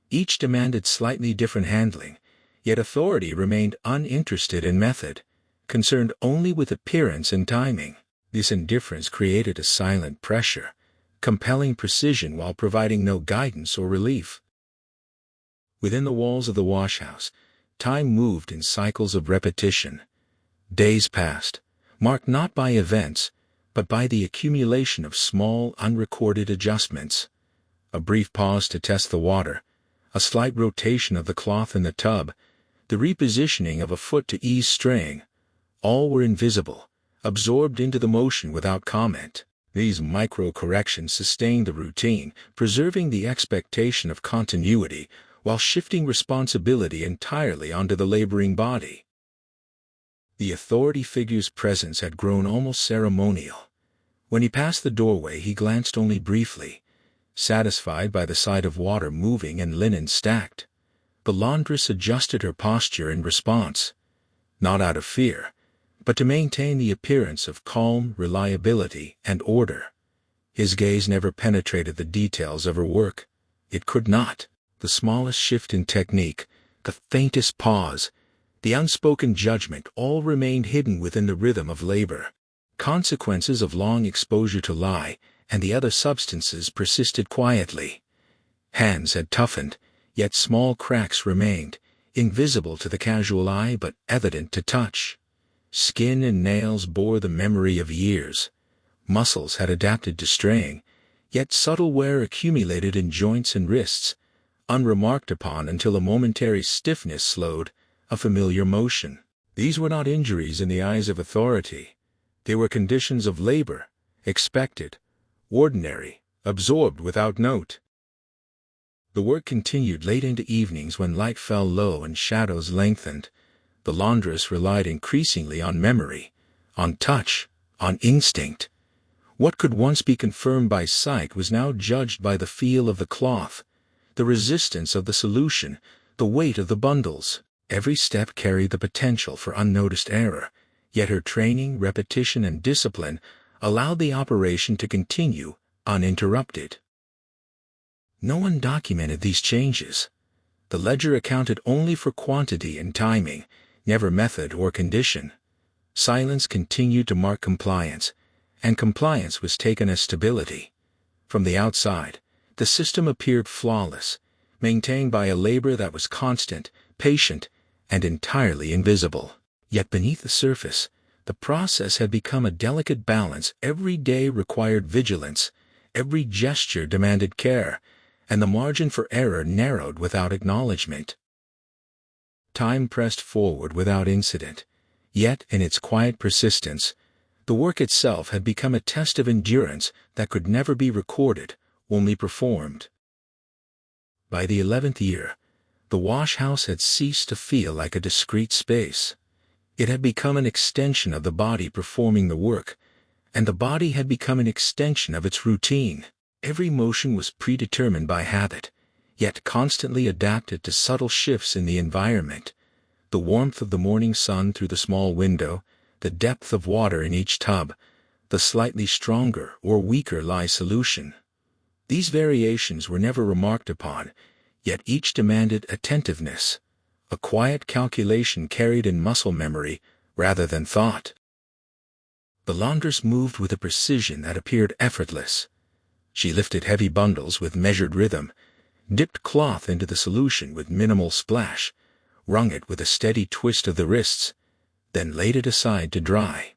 Each demanded slightly different handling, Yet authority remained uninterested in method, concerned only with appearance and timing. This indifference created a silent pressure, compelling precision while providing no guidance or relief. Within the walls of the washhouse, time moved in cycles of repetition. Days passed, marked not by events, but by the accumulation of small, unrecorded adjustments. A brief pause to test the water, a slight rotation of the cloth in the tub, the repositioning of a foot to ease straying. All were invisible, absorbed into the motion without comment. These micro-corrections sustained the routine, preserving the expectation of continuity while shifting responsibility entirely onto the laboring body. The authority figure's presence had grown almost ceremonial. When he passed the doorway, he glanced only briefly, satisfied by the sight of water moving and linen stacked. The laundress adjusted her posture in response, not out of fear, but to maintain the appearance of calm reliability and order. His gaze never penetrated the details of her work. It could not. The smallest shift in technique, the faintest pause, the unspoken judgment all remained hidden within the rhythm of labor. Consequences of long exposure to lye and the other substances persisted quietly. Hands had toughened, yet small cracks remained, invisible to the casual eye but evident to touch. Skin and nails bore the memory of years. Muscles had adapted to straying, yet subtle wear accumulated in joints and wrists, unremarked upon until a momentary stiffness slowed a familiar motion. These were not injuries in the eyes of authority. They were conditions of labor, expected, ordinary, absorbed without note. The work continued late into evenings when light fell low and shadows lengthened. The laundress relied increasingly on memory, on touch, on instinct. What could once be confirmed by sight was now judged by the feel of the cloth, the resistance of the solution, the weight of the bundles. Every step carried the potential for unnoticed error, yet her training, repetition, and discipline allowed the operation to continue uninterrupted. No one documented these changes. The ledger accounted only for quantity and timing, never method or condition. Silence continued to mark compliance, and compliance was taken as stability. From the outside, the system appeared flawless, maintained by a labor that was constant, patient, and entirely invisible. Yet beneath the surface, the process had become a delicate balance. Every day required vigilance, every gesture demanded care, and the margin for error narrowed without acknowledgement. Time pressed forward without incident, yet in its quiet persistence, the work itself had become a test of endurance that could never be recorded, only performed. By the 11th year, the wash-house had ceased to feel like a discrete space. It had become an extension of the body performing the work, and the body had become an extension of its routine. Every motion was predetermined by habit, yet constantly adapted to subtle shifts in the environment. The warmth of the morning sun through the small window, the depth of water in each tub, the slightly stronger or weaker lye solution. These variations were never remarked upon, yet each demanded attentiveness, a quiet calculation carried in muscle memory rather than thought. The laundress moved with a precision that appeared effortless. She lifted heavy bundles with measured rhythm, dipped cloth into the solution with minimal splash, wrung it with a steady twist of the wrists, then laid it aside to dry.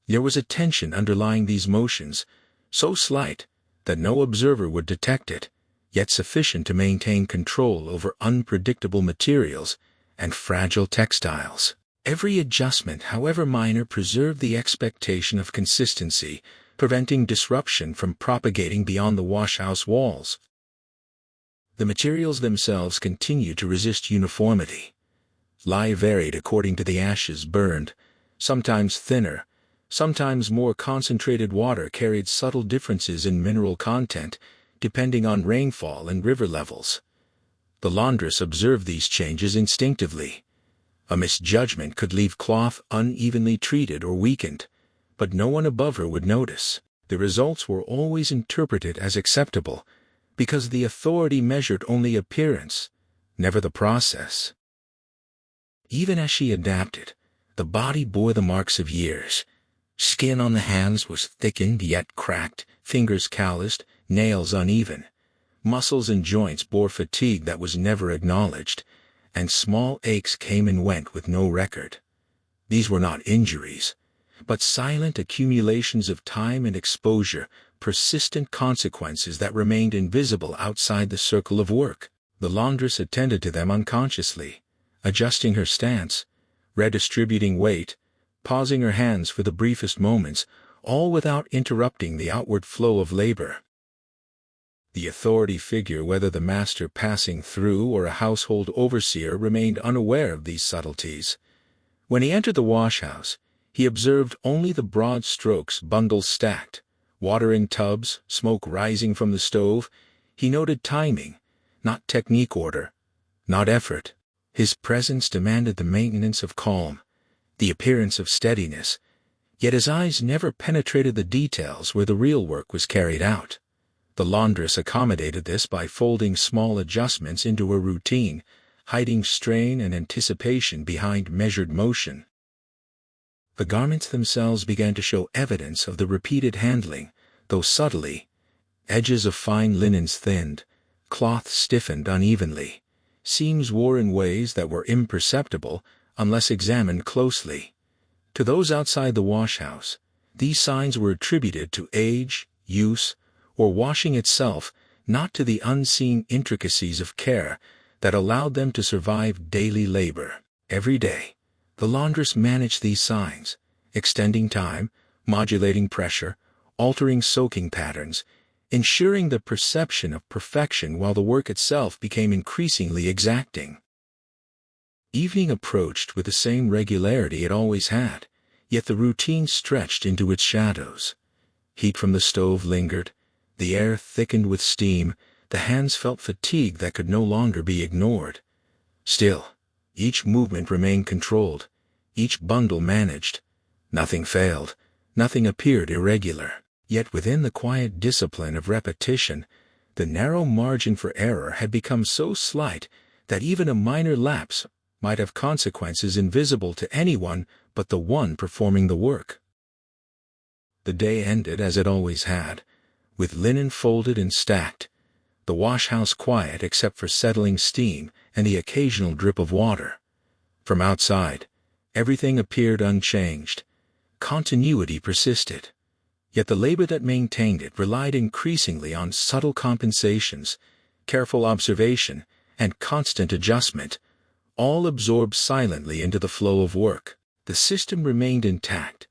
There was a tension underlying these motions, so slight that no observer would detect it, yet sufficient to maintain control over unpredictable materials and fragile textiles. Every adjustment, however minor, preserved the expectation of consistency, preventing disruption from propagating beyond the wash-house walls. The materials themselves continued to resist uniformity. Lye varied according to the ashes burned, sometimes thinner, sometimes more concentrated. Water carried subtle differences in mineral content, depending on rainfall and river levels. The laundress observed these changes instinctively. A misjudgment could leave cloth unevenly treated or weakened, but no one above her would notice. The results were always interpreted as acceptable, because the authority measured only appearance, never the process. Even as she adapted, the body bore the marks of years. Skin on the hands was thickened yet cracked, fingers calloused, nails uneven. Muscles and joints bore fatigue that was never acknowledged, and small aches came and went with no record. These were not injuries, but silent accumulations of time and exposure, persistent consequences that remained invisible outside the circle of work. The laundress attended to them unconsciously, adjusting her stance, redistributing weight, pausing her hands for the briefest moments, all without interrupting the outward flow of labor. The authority figure, whether the master passing through or a household overseer, remained unaware of these subtleties. When he entered the wash-house, he observed only the broad strokes, bundles stacked, water in tubs, smoke rising from the stove. He noted timing, not technique, order, not effort. His presence demanded the maintenance of calm, the appearance of steadiness, yet his eyes never penetrated the details where the real work was carried out. The laundress accommodated this by folding small adjustments into her routine, hiding strain and anticipation behind measured motion. The garments themselves began to show evidence of the repeated handling, though subtly. Edges of fine linens thinned, cloth stiffened unevenly, seams wore in ways that were imperceptible unless examined closely. To those outside the wash-house, these signs were attributed to age, use, or washing itself, not to the unseen intricacies of care that allowed them to survive daily labor. Every day, the laundress managed these signs, extending time, modulating pressure, altering soaking patterns, ensuring the perception of perfection while the work itself became increasingly exacting. Evening approached with the same regularity it always had, yet the routine stretched into its shadows. Heat from the stove lingered, the air thickened with steam, the hands felt fatigue that could no longer be ignored. Still, each movement remained controlled, each bundle managed. Nothing failed, nothing appeared irregular. Yet within the quiet discipline of repetition, the narrow margin for error had become so slight that even a minor lapse might have consequences invisible to anyone but the one performing the work. The day ended as it always had, with linen folded and stacked, the wash-house quiet except for settling steam and the occasional drip of water. From outside, everything appeared unchanged. Continuity persisted. Yet the labor that maintained it relied increasingly on subtle compensations, careful observation, and constant adjustment, all absorbed silently into the flow of work. The system remained intact,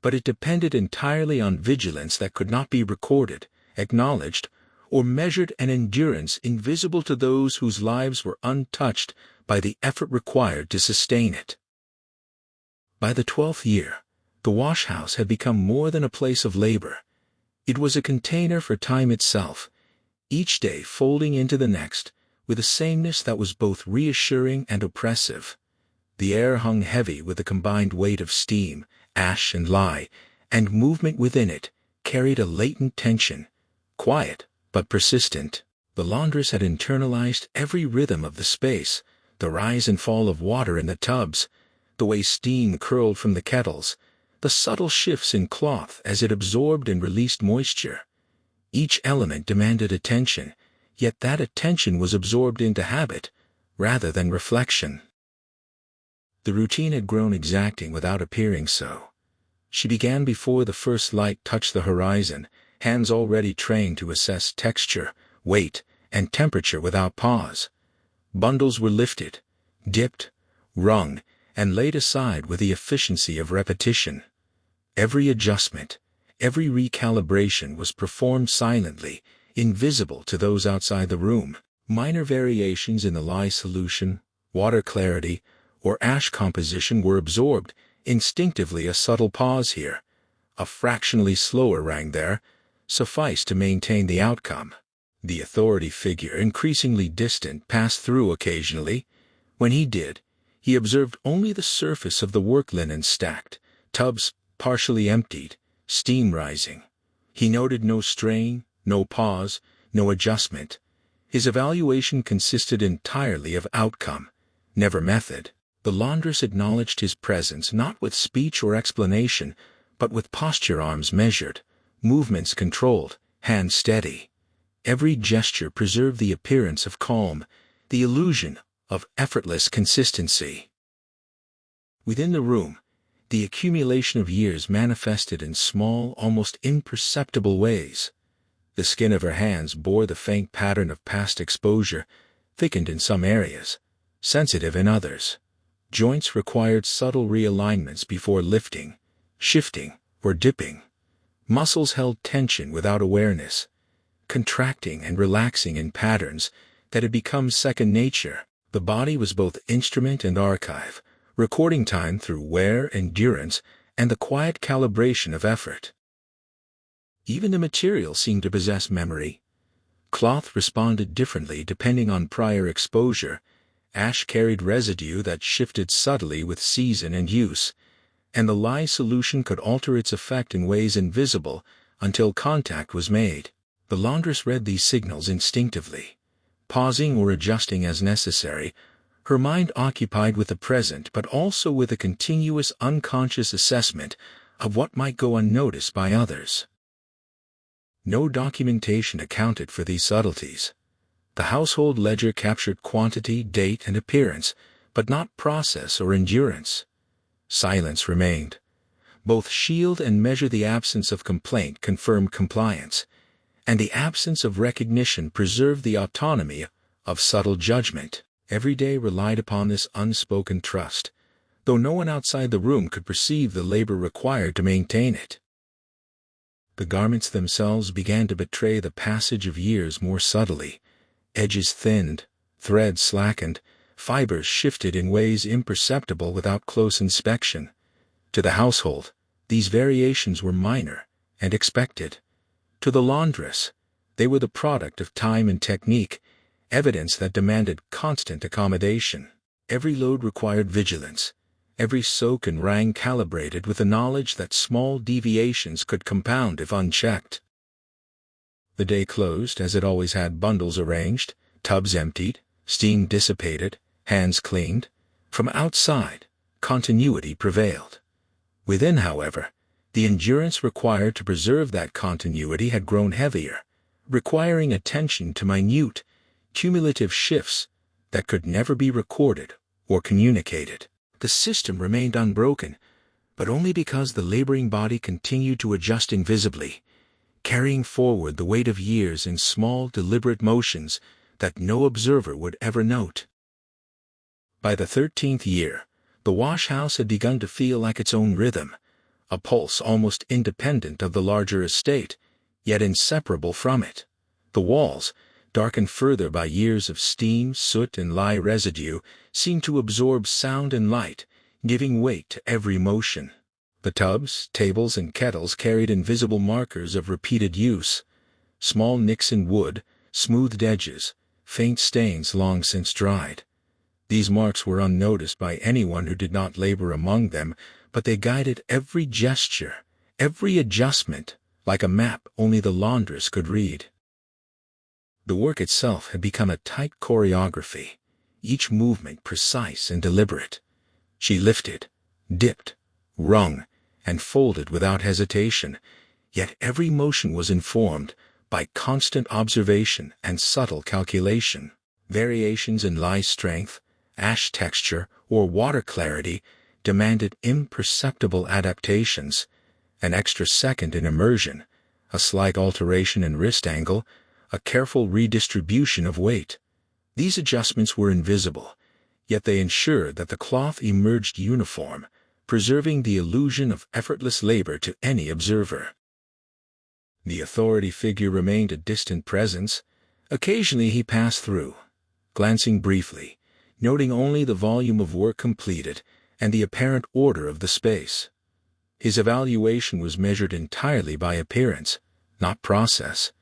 but it depended entirely on vigilance that could not be recorded, acknowledged, or measured, an endurance invisible to those whose lives were untouched by the effort required to sustain it. By the 12th year, the wash-house had become more than a place of labor. It was a container for time itself, each day folding into the next, with a sameness that was both reassuring and oppressive. The air hung heavy with the combined weight of steam, ash and lye, and movement within it carried a latent tension, quiet but persistent. The laundress had internalized every rhythm of the space, the rise and fall of water in the tubs, the way steam curled from the kettles, the subtle shifts in cloth as it absorbed and released moisture. Each element demanded attention, yet that attention was absorbed into habit rather than reflection. The routine had grown exacting without appearing so. She began before the first light touched the horizon, hands already trained to assess texture, weight, and temperature without pause. Bundles were lifted, dipped, wrung, and laid aside with the efficiency of repetition. Every adjustment, every recalibration was performed silently, invisible to those outside the room. Minor variations in the lye solution, water clarity, or ash composition were absorbed, instinctively. A subtle pause here, a fractionally slower rang there, sufficed to maintain the outcome. The authority figure, increasingly distant, passed through occasionally. When he did, he observed only the surface of the work linen stacked, tubs partially emptied, steam rising. He noted no strain, no pause, no adjustment. His evaluation consisted entirely of outcome, never method. The laundress acknowledged his presence not with speech or explanation, but with posture, arms measured, movements controlled, hands steady. Every gesture preserved the appearance of calm, the illusion of effortless consistency. Within the room, the accumulation of years manifested in small, almost imperceptible ways. The skin of her hands bore the faint pattern of past exposure, thickened in some areas, sensitive in others. Joints required subtle realignments before lifting, shifting, or dipping. Muscles held tension without awareness, contracting and relaxing in patterns that had become second nature. The body was both instrument and archive, recording time through wear, endurance, and the quiet calibration of effort. Even the material seemed to possess memory. Cloth responded differently depending on prior exposure. Ash carried residue that shifted subtly with season and use, and the lye solution could alter its effect in ways invisible until contact was made. The laundress read these signals instinctively, pausing or adjusting as necessary, her mind occupied with the present but also with a continuous unconscious assessment of what might go unnoticed by others. No documentation accounted for these subtleties. The household ledger captured quantity, date, and appearance, but not process or endurance. Silence remained. Both shield and measure the absence of complaint confirmed compliance, and the absence of recognition preserved the autonomy of subtle judgment. Every day relied upon this unspoken trust, though no one outside the room could perceive the labor required to maintain it. The garments themselves began to betray the passage of years more subtly. Edges thinned, threads slackened, fibers shifted in ways imperceptible without close inspection. To the household, these variations were minor and expected. To the laundress, they were the product of time and technique, evidence that demanded constant accommodation. Every load required vigilance, every soak and wrang calibrated with the knowledge that small deviations could compound if unchecked. The day closed as it always had, bundles arranged, tubs emptied, steam dissipated, hands cleaned. From outside, continuity prevailed. Within, however, the endurance required to preserve that continuity had grown heavier, requiring attention to minute, cumulative shifts that could never be recorded or communicated. The system remained unbroken, but only because the laboring body continued to adjust invisibly, carrying forward the weight of years in small, deliberate motions that no observer would ever note. By the 13th year, the wash house had begun to feel like its own rhythm, a pulse almost independent of the larger estate, yet inseparable from it. The walls, darkened further by years of steam, soot, and lye residue, seemed to absorb sound and light, giving weight to every motion. The tubs, tables, and kettles carried invisible markers of repeated use. Small nicks in wood, smoothed edges, faint stains long since dried. These marks were unnoticed by anyone who did not labor among them, but they guided every gesture, every adjustment, like a map only the laundress could read. The work itself had become a tight choreography, each movement precise and deliberate. She lifted, dipped, wrung, and folded without hesitation, yet every motion was informed by constant observation and subtle calculation. Variations in lye strength, ash texture, or water clarity demanded imperceptible adaptations. An extra second in immersion, a slight alteration in wrist angle, a careful redistribution of weight. These adjustments were invisible, yet they ensured that the cloth emerged uniform, preserving the illusion of effortless labor to any observer. The authority figure remained a distant presence. Occasionally he passed through, glancing briefly, noting only the volume of work completed and the apparent order of the space. His evaluation was measured entirely by appearance, not process.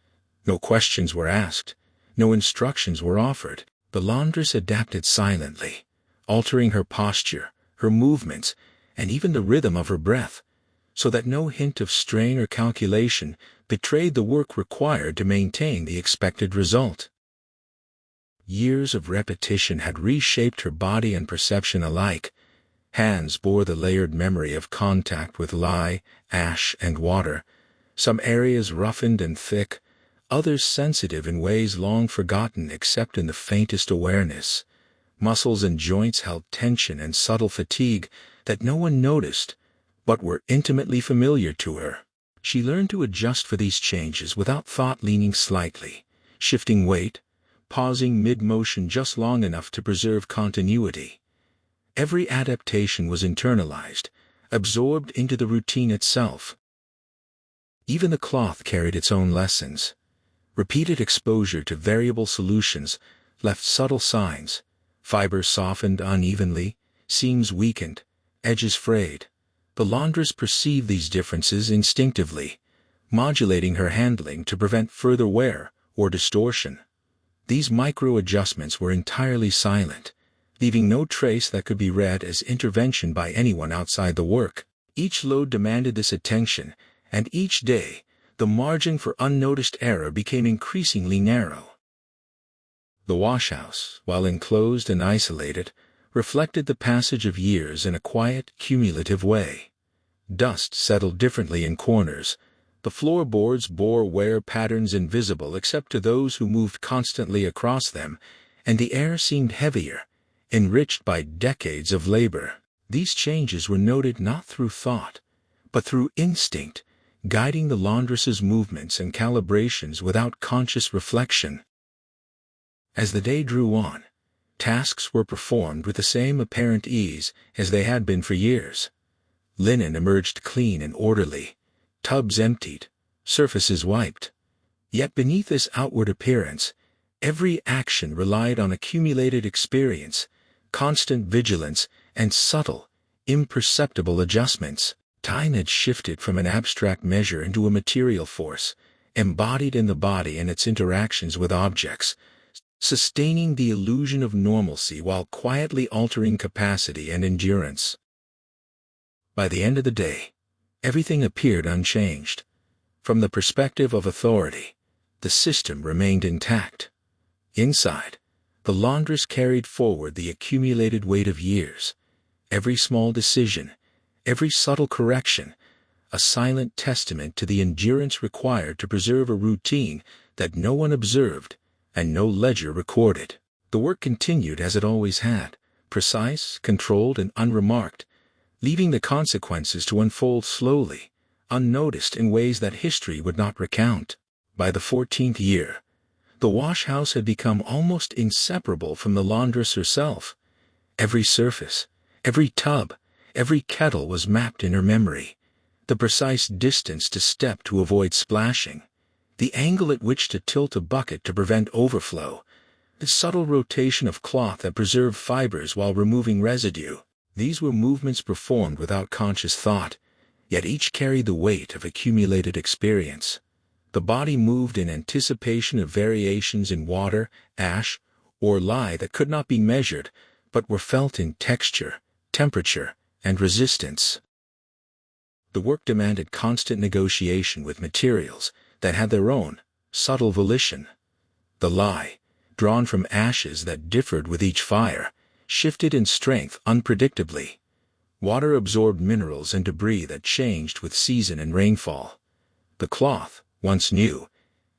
No questions were asked, no instructions were offered. The laundress adapted silently, altering her posture, her movements, and even the rhythm of her breath, so that no hint of strain or calculation betrayed the work required to maintain the expected result. Years of repetition had reshaped her body and perception alike. Hands bore the layered memory of contact with lye, ash, and water, some areas roughened and thick, others sensitive in ways long forgotten except in the faintest awareness. Muscles and joints held tension and subtle fatigue that no one noticed, but were intimately familiar to her. She learned to adjust for these changes without thought, leaning slightly, shifting weight, pausing mid-motion just long enough to preserve continuity. Every adaptation was internalized, absorbed into the routine itself. Even the cloth carried its own lessons. Repeated exposure to variable solutions left subtle signs: fibers softened unevenly, seams weakened, edges frayed. The laundress perceived these differences instinctively, modulating her handling to prevent further wear or distortion. These micro-adjustments were entirely silent, leaving no trace that could be read as intervention by anyone outside the work. Each load demanded this attention, and each day, the margin for unnoticed error became increasingly narrow. The washhouse, while enclosed and isolated, reflected the passage of years in a quiet, cumulative way. Dust settled differently in corners. The floorboards bore wear patterns invisible except to those who moved constantly across them, and the air seemed heavier, enriched by decades of labor. These changes were noted not through thought, but through instinct, guiding the laundress's movements and calibrations without conscious reflection. As the day drew on, tasks were performed with the same apparent ease as they had been for years. Linen emerged clean and orderly, tubs emptied, surfaces wiped. Yet beneath this outward appearance, every action relied on accumulated experience, constant vigilance, and subtle, imperceptible adjustments. Time had shifted from an abstract measure into a material force, embodied in the body and its interactions with objects, sustaining the illusion of normalcy while quietly altering capacity and endurance. By the end of the day, everything appeared unchanged. From the perspective of authority, the system remained intact. Inside, the laundress carried forward the accumulated weight of years. Every small decision, every subtle correction, a silent testament to the endurance required to preserve a routine that no one observed and no ledger recorded. The work continued as it always had, precise, controlled, and unremarked, leaving the consequences to unfold slowly, unnoticed in ways that history would not recount. By the 14th year, the washhouse had become almost inseparable from the laundress herself. Every surface, every tub, every kettle was mapped in her memory. The precise distance to step to avoid splashing, the angle at which to tilt a bucket to prevent overflow, the subtle rotation of cloth that preserved fibers while removing residue. These were movements performed without conscious thought, yet each carried the weight of accumulated experience. The body moved in anticipation of variations in water, ash, or lye that could not be measured, but were felt in texture, temperature, and resistance. The work demanded constant negotiation with materials that had their own, subtle volition. The lye, drawn from ashes that differed with each fire, shifted in strength unpredictably. Water absorbed minerals and debris that changed with season and rainfall. The cloth, once new,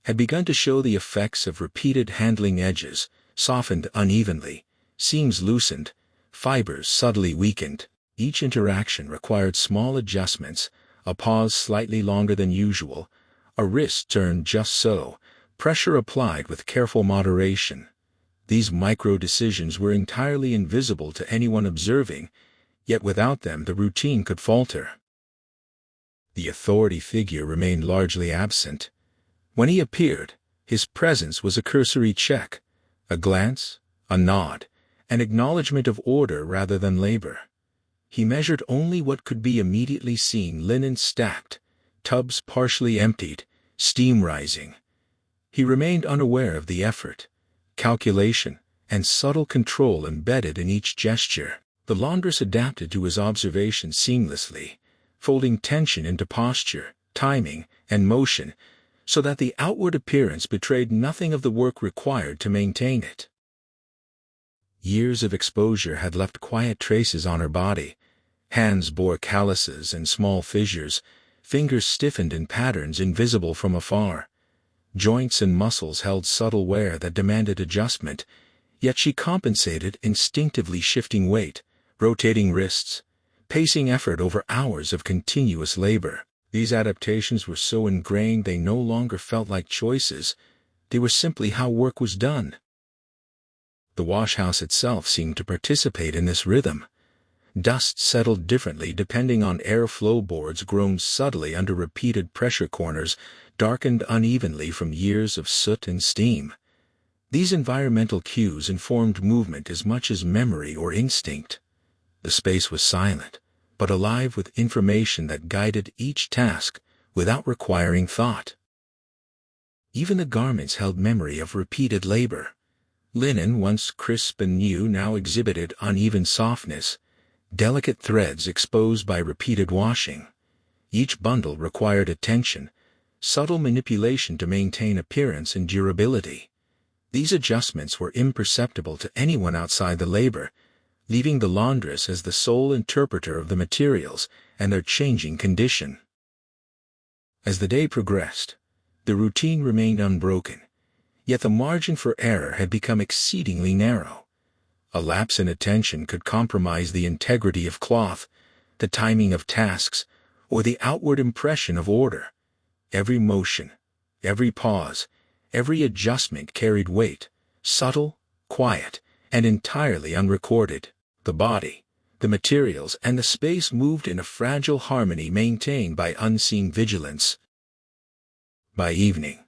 had begun to show the effects of repeated handling: edges softened unevenly, seams loosened, fibers subtly weakened. Each interaction required small adjustments: a pause slightly longer than usual, a wrist turned just so, pressure applied with careful moderation. These micro-decisions were entirely invisible to anyone observing, yet without them the routine could falter. The authority figure remained largely absent. When he appeared, his presence was a cursory check, a glance, a nod, an acknowledgement of order rather than labor. He measured only what could be immediately seen: linen stacked, tubs partially emptied, steam rising. He remained unaware of the effort, calculation, and subtle control embedded in each gesture. The laundress adapted to his observation seamlessly, folding tension into posture, timing, and motion, so that the outward appearance betrayed nothing of the work required to maintain it. Years of exposure had left quiet traces on her body. Hands bore calluses and small fissures, fingers stiffened in patterns invisible from afar. Joints and muscles held subtle wear that demanded adjustment, yet she compensated, instinctively shifting weight, rotating wrists, pacing effort over hours of continuous labor. These adaptations were so ingrained they no longer felt like choices. They were simply how work was done. The washhouse itself seemed to participate in this rhythm. Dust settled differently depending on airflow, boards grown subtly under repeated pressure, corners darkened unevenly from years of soot and steam. These environmental cues informed movement as much as memory or instinct. The space was silent, but alive with information that guided each task without requiring thought. Even the garments held memory of repeated labor. Linen, once crisp and new, now exhibited uneven softness, delicate threads exposed by repeated washing. Each bundle required attention, subtle manipulation to maintain appearance and durability. These adjustments were imperceptible to anyone outside the labor, leaving the laundress as the sole interpreter of the materials and their changing condition. As the day progressed, the routine remained unbroken, yet the margin for error had become exceedingly narrow. A lapse in attention could compromise the integrity of cloth, the timing of tasks, or the outward impression of order. Every motion, every pause, every adjustment carried weight, subtle, quiet, and entirely unrecorded. The body, the materials, and the space moved in a fragile harmony maintained by unseen vigilance. By evening,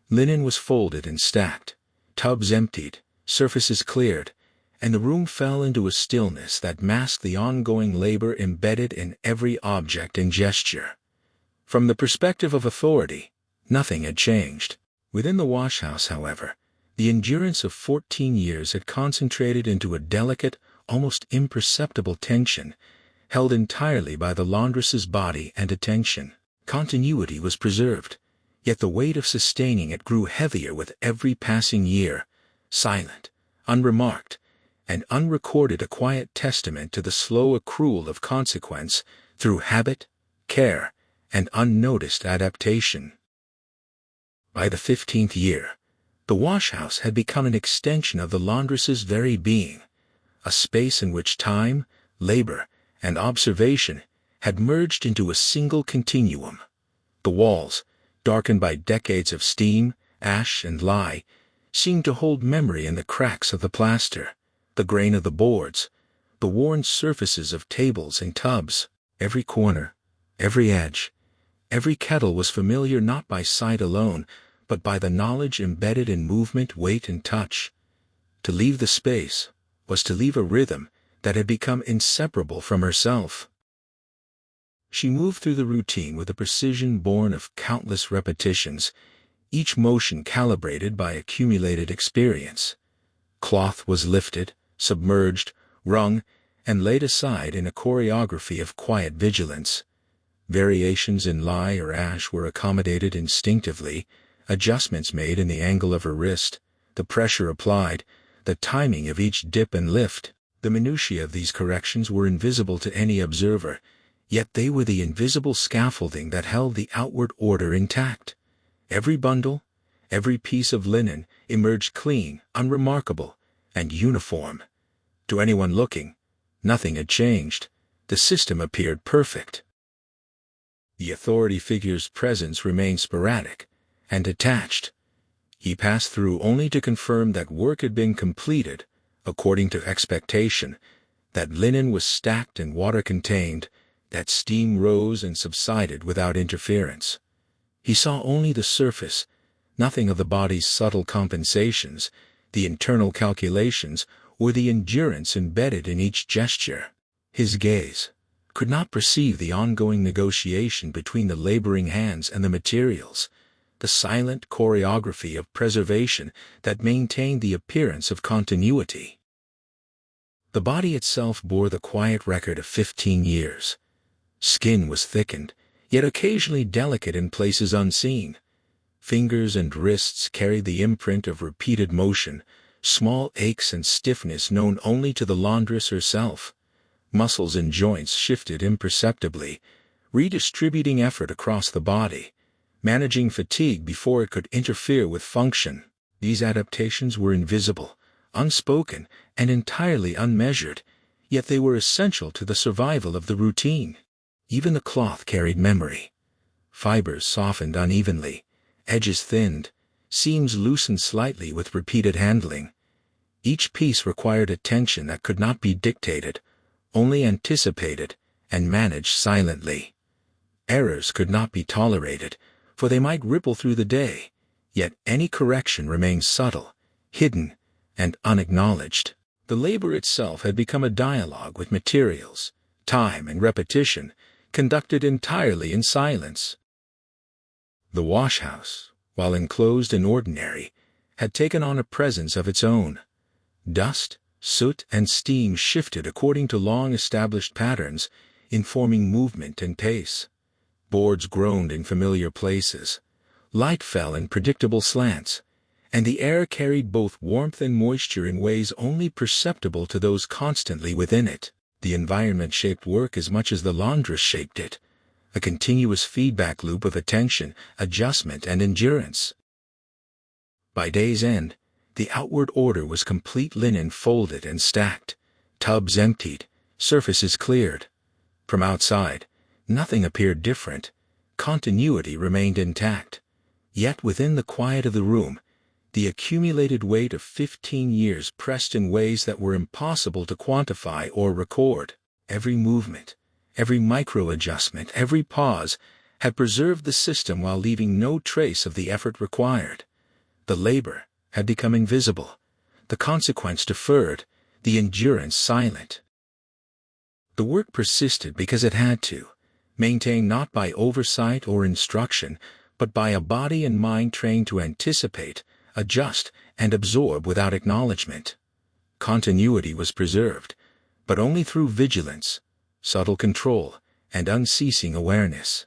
linen was folded and stacked, tubs emptied, surfaces cleared, and the room fell into a stillness that masked the ongoing labor embedded in every object and gesture. From the perspective of authority, nothing had changed. Within the washhouse, however, the endurance of 14 years had concentrated into a delicate, almost imperceptible tension, held entirely by the laundress's body and attention. Continuity was preserved, yet the weight of sustaining it grew heavier with every passing year, silent, unremarked, and unrecorded, a quiet testament to the slow accrual of consequence through habit, care, and unnoticed adaptation. By the 15th year, the washhouse had become an extension of the laundress's very being, a space in which time, labor, and observation had merged into a single continuum. The walls, darkened by decades of steam, ash, and lye, seemed to hold memory in the cracks of the plaster, the grain of the boards, the worn surfaces of tables and tubs. Every corner, every edge, every kettle was familiar not by sight alone, but by the knowledge embedded in movement, weight, and touch. To leave the space was to leave a rhythm that had become inseparable from herself. She moved through the routine with a precision born of countless repetitions, each motion calibrated by accumulated experience. Cloth was lifted, submerged, wrung, and laid aside in a choreography of quiet vigilance. Variations in lye or ash were accommodated instinctively, adjustments made in the angle of her wrist, the pressure applied, the timing of each dip and lift. The minutiae of these corrections were invisible to any observer, yet they were the invisible scaffolding that held the outward order intact. Every bundle, every piece of linen emerged clean, unremarkable, and uniform. To anyone looking, nothing had changed. The system appeared perfect. The authority figure's presence remained sporadic and detached. He passed through only to confirm that work had been completed, according to expectation, that linen was stacked and water contained, that steam rose and subsided without interference. He saw only the surface, nothing of the body's subtle compensations, the internal calculations, or the endurance embedded in each gesture. His gaze could not perceive the ongoing negotiation between the laboring hands and the materials, the silent choreography of preservation that maintained the appearance of continuity. The body itself bore the quiet record of 15 years. Skin was thickened, yet occasionally delicate in places unseen. Fingers and wrists carried the imprint of repeated motion, small aches and stiffness known only to the laundress herself. Muscles and joints shifted imperceptibly, redistributing effort across the body, managing fatigue before it could interfere with function. These adaptations were invisible, unspoken, and entirely unmeasured, yet they were essential to the survival of the routine. Even the cloth carried memory. Fibers softened unevenly, edges thinned, seams loosened slightly with repeated handling. Each piece required attention that could not be dictated, only anticipated and managed silently. Errors could not be tolerated, for they might ripple through the day, yet any correction remained subtle, hidden, and unacknowledged. The labor itself had become a dialogue with materials, time, and repetition, conducted entirely in silence. The wash-house, while enclosed and ordinary, had taken on a presence of its own. Dust, soot, and steam shifted according to long-established patterns, informing movement and pace. Boards groaned in familiar places. Light fell in predictable slants, and the air carried both warmth and moisture in ways only perceptible to those constantly within it. The environment shaped work as much as the laundress shaped it, a continuous feedback loop of attention, adjustment, and endurance. By day's end, the outward order was complete: linen folded and stacked, tubs emptied, surfaces cleared. From outside, nothing appeared different. Continuity remained intact. Yet within the quiet of the room, the accumulated weight of 15 years pressed in ways that were impossible to quantify or record. Every movement, every micro-adjustment, every pause had preserved the system while leaving no trace of the effort required. The labor had become invisible, the consequence deferred, the endurance silent. The work persisted because it had to, maintained not by oversight or instruction, but by a body and mind trained to anticipate, adjust, and absorb without acknowledgement. Continuity was preserved, but only through vigilance, subtle control, and unceasing awareness.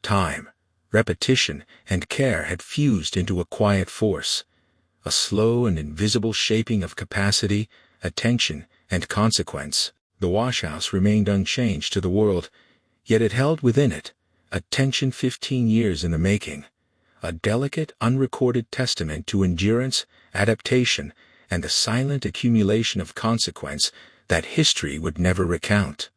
Time, repetition, and care had fused into a quiet force, a slow and invisible shaping of capacity, attention, and consequence. The washhouse remained unchanged to the world, yet it held within it a tension 15 years in the making, a delicate, unrecorded testament to endurance, adaptation, and the silent accumulation of consequence that history would never recount.